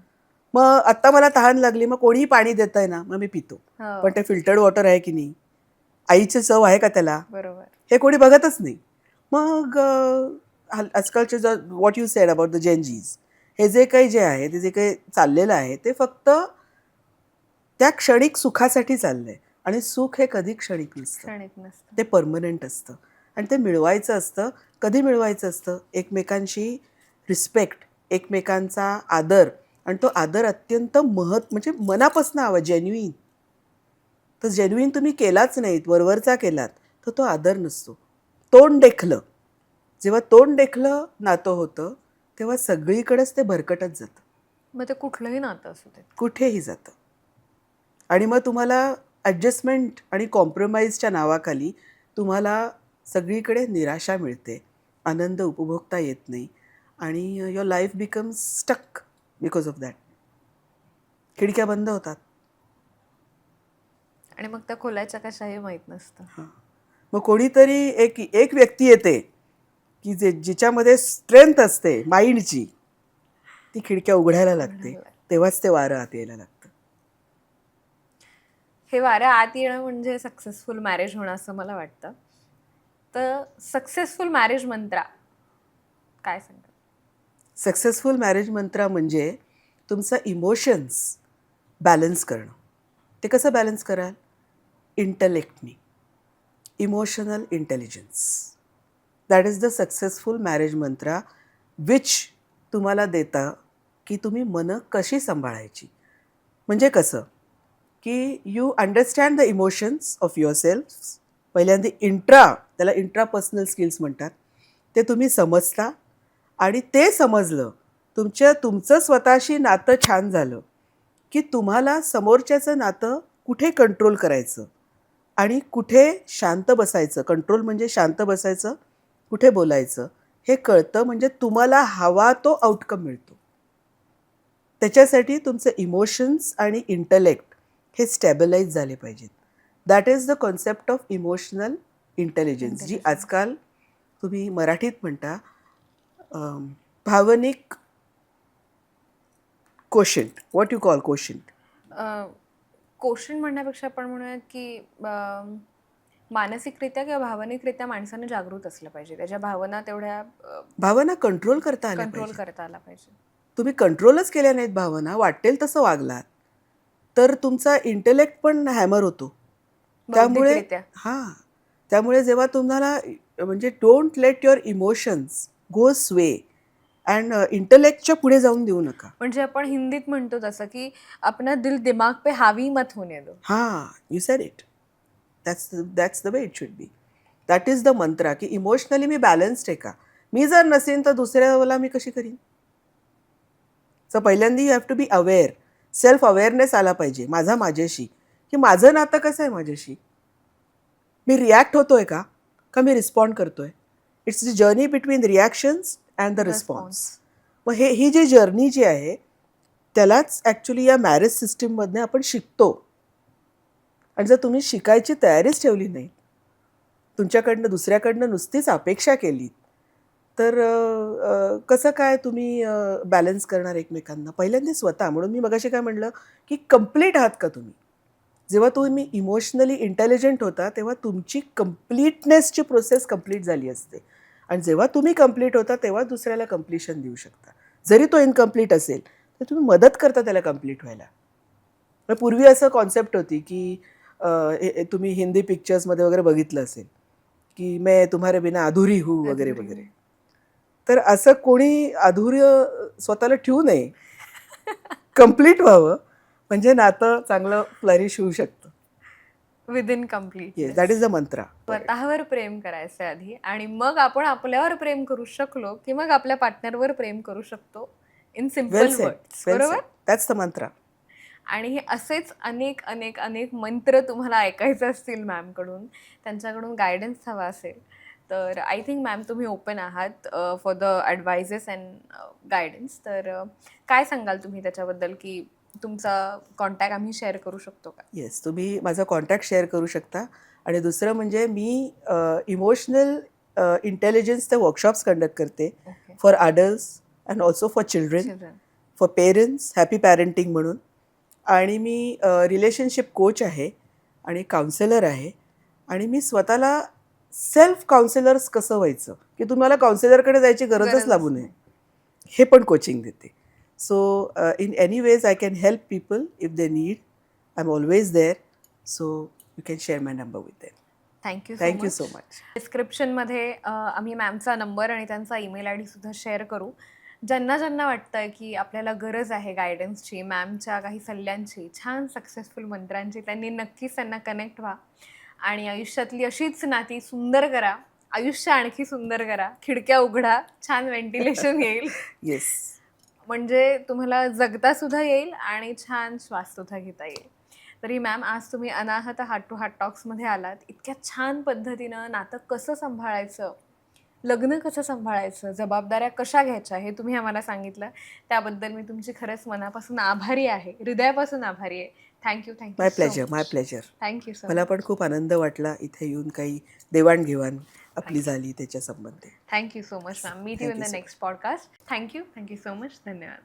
मग आत्ता मला तहान लागली, मग कोणीही पाणी देत आहे ना, मग मी पितो. पण ते फिल्टर्ड वॉटर आहे की नाही, आईची चव आहे का त्याला,
बरोबर.
हे कोणी बघतच नाही. मग आजकालचे जर what you sed about the Gen Zs, हे जे काही जे आहे, ते जे काही चाललेलं आहे ते फक्त त्या क्षणिक सुखासाठी चाललंय. आणि सुख हे कधी क्षणिक नसतं,
क्षणिक नसतं.
ते परमनंट असतं. आणि ते मिळवायचं असतं. कधी मिळवायचं असतं? एकमेकांशी रिस्पेक्ट, एकमेकांचा आदर, आणि तो आदर अत्यंत म्हणजे मनापासून हवा, जेन्युइन. तर जेन्युइन तुम्ही केलाच नाहीत, वरवरचा केलात, तर तो आदर नसतो. तोंड देखलं, जेव्हा तोंड देखलं नातं होतं तेव्हा सगळीकडेच ते भरकटत जातं,
मग ते कुठलंही नातं असू दे.
कुठेही जातं. आणि मग तुम्हाला ॲडजस्टमेंट आणि कॉम्प्रोमाइजच्या नावाखाली तुम्हाला सगळीकडे निराशा मिळते, आनंद उपभोगता येत नाही, आणि your life becomes stuck because of that. खिडक्या बंद होतात.
आणि मग त्या खोलायच्या कशाही माहीत नसतं.
मग कोणीतरी एक व्यक्ती येते की जिच्यामध्ये स्ट्रेंथ असते माइंडची, ती खिडक्या उघडायला लागते, तेव्हाच ते वारं आत यायला लागतं.
हे वारं आत येणं म्हणजे सक्सेसफुल मॅरेज होणं असं मला वाटतं. तर सक्सेसफुल मॅरेज मंत्रा काय सांगतात?
सक्सेसफुल मॅरेज मंत्र म्हणजे तुमचं इमोशन्स बॅलन्स करणं. ते कसं बॅलन्स कराल? इंटलेक्टनी, emotional intelligence. That is the successful marriage mantra which तुम्हाला देतं की तुम्ही मनं कशी सांभाळायची. म्हणजे कसं की you understand the emotions of your self. पहिल्यांदा त्याला इंट्रापर्सनल स्किल्स म्हणतात, ते तुम्ही समजता. आणि ते समजलं, तुमचं स्वतःशी नातं छान झालं की तुम्हाला समोरच्याचं नातं कुठे कंट्रोल करायचं आणि कुठे शांत बसायचं. कंट्रोल म्हणजे शांत बसायचं, कुठे बोलायचं हे कळतं. म्हणजे तुम्हाला हवा तो आउटकम मिळतो. त्याच्यासाठी तुमचे इमोशन्स आणि इंटलेक्ट हे स्टॅबिलाइज झाले पाहिजेत. That is the concept of emotional intelligence, जी आजकाल तुम्ही मराठीत म्हणता भावनिक quotient. What you call quotient?
Question म्हणण्यापेक्षा आपण म्हणूयात की मानसिकरित्या किंवा भावनिकरित्या माणसानं जागृत असलं पाहिजे. त्याच्या भावना तेवढ्या
भावना कंट्रोल करता आल्या
कंट्रोल
पाहिजे.
करता आला पाहिजे.
तुम्ही कंट्रोलच केल्या नाहीत भावना, वाटेल तसं वागलात तर तुमचा इंटेलेक्ट पण हॅमर होतो. त्यामुळे
बौद्धिकरित्या.
त्यामुळे जेव्हा तुम्हाला म्हणजे don't let your emotions go sway and इंटेलेक्टच्या पुढे जाऊन देऊ नका.
म्हणजे आपण हिंदीत म्हणतो तसं की अपना दिल दिमाग पे हावी मत होने दो.
You said it. That's the way it should be. That is the mantra की इमोशनली मी बॅलन्स्ड आहे का. मी जर नसेन तर दुसऱ्याला मी कशी करीन. सो पहिल्यांदा you have to be aware. Self awareness आला पाहिजे माझ्याशी की माझं नातं कसं आहे माझ्याशी. मी रिॲक्ट होतोय का मी रिस्पॉन्ड करतोय. It's the journey between reactions and the response. मग ही जी जर्नी जी आहे त्यालाच ॲक्च्युली या मॅरेज सिस्टीममधनं आपण शिकतो. आणि जर तुम्ही शिकायची तयारीच ठेवली नाही, तुमच्याकडनं दुसऱ्याकडनं नुसतीच अपेक्षा केली तर कसं काय तुम्ही बॅलन्स करणार एकमेकांना. पहिल्यांदा स्वतः. म्हणून मी मगाशी काय म्हणलं की कम्प्लीट आहात का तुम्ही. जेव्हा तुम्ही इमोशनली इंटेलिजंट होता तेव्हा तुमची कम्प्लीटनेसची प्रोसेस कम्प्लीट झाली असते. आणि जेव्हा तुम्ही कम्प्लीट होता तेव्हा दुसऱ्याला कम्प्लिशन देऊ शकता. जरी तो इनकम्प्लीट असेल तर तुम्ही मदत करता त्याला कम्प्लीट व्हायला. पूर्वी असं कॉन्सेप्ट होती की तुम्ही हिंदी पिक्चर्समध्ये वगैरे बघितलं असेल की मैं तुम्हारे बिना अधुरी हूँ वगैरे वगैरे. तर असं कोणी अधूर्य स्वतःला ठेवू नये. कम्प्लीट व्हावं म्हणजे नातं चांगलं फ्लरिश होऊ शकतं.
Within complete.
Yes, that is the mantra.
स्वतःवर प्रेम करायचं आधी आणि मग आपण आपल्यावर प्रेम करू शकलो की मग आपल्या पार्टनरवर प्रेम करू शकतो. In simple words. बरोबर.
दॅट्स द मंत्रा.
आणि हे असेच अनेक अनेक अनेक मंत्र तुम्हाला ऐकायचे असतील मॅमकडून, त्यांच्याकडून गायडन्स हवा असेल तर आय थिंक मॅम तुम्ही ओपन आहात फॉर द ॲडवायजेस अँड गायडन्स. तर काय सांगाल तुम्ही त्याच्याबद्दल की तुमचा कॉन्टॅक्ट आम्ही शेअर करू शकतो का?
येस, तुम्ही माझा कॉन्टॅक्ट शेअर करू शकता. आणि दुसरं म्हणजे मी इमोशनल इंटेलिजन्सचे वर्कशॉप्स कंडक्ट करते for adults and also for children, for parents, happy parenting म्हणून. आणि मी रिलेशनशिप कोच आहे आणि काउन्सिलर आहे. आणि मी स्वतःला सेल्फ काउन्सिलर्स कसं व्हायचं की तुम्हाला काउन्सिलरकडे जायची गरजच लागू नये हे पण कोचिंग देते. So in any ways I can help people if they need. I am always there. So you can share my number with them.
Thank you
so much.
डिस्क्रिप्शनमध्ये आम्ही मॅमचा नंबर आणि त्यांचा ईमेल आय डीसुद्धा शेअर करू. ज्यांना वाटतं की आपल्याला गरज आहे गायडन्सची, मॅमच्या काही सल्ल्यांची, छान सक्सेसफुल मंत्रांची, त्यांना कनेक्ट व्हा आणि आयुष्यातली अशीच नाती सुंदर करा. आयुष्य आणखी सुंदर करा. खिडक्या उघडा, छान व्हेंटिलेशन येईल.
येस.
म्हणजे तुम्हाला जगतासुद्धा येईल आणि छान श्वाससुद्धा घेता येईल. तरी मॅम आज तुम्ही अनाहत हार्ट टू हार्ट टॉक्समध्ये आलात. इतक्या छान पद्धतीनं नातं कसं सांभाळायचं, लग्न कसं सांभाळायचं, जबाबदाऱ्या कशा घ्यायच्या हे तुम्ही आम्हाला सांगितलं. त्याबद्दल मी तुमची खरंच मनापासून आभारी आहे, हृदयापासून आभारी आहे. थँक्यू.
माय प्लेजर.
Thank you sir.
मला पण खूप आनंद वाटला इथे येऊन. काही देवाणघेवाण आपली झाली त्याच्या संबंधी.
Thank you so much ma'am. Meet you in the next podcast. Thank you so much. धन्यवाद.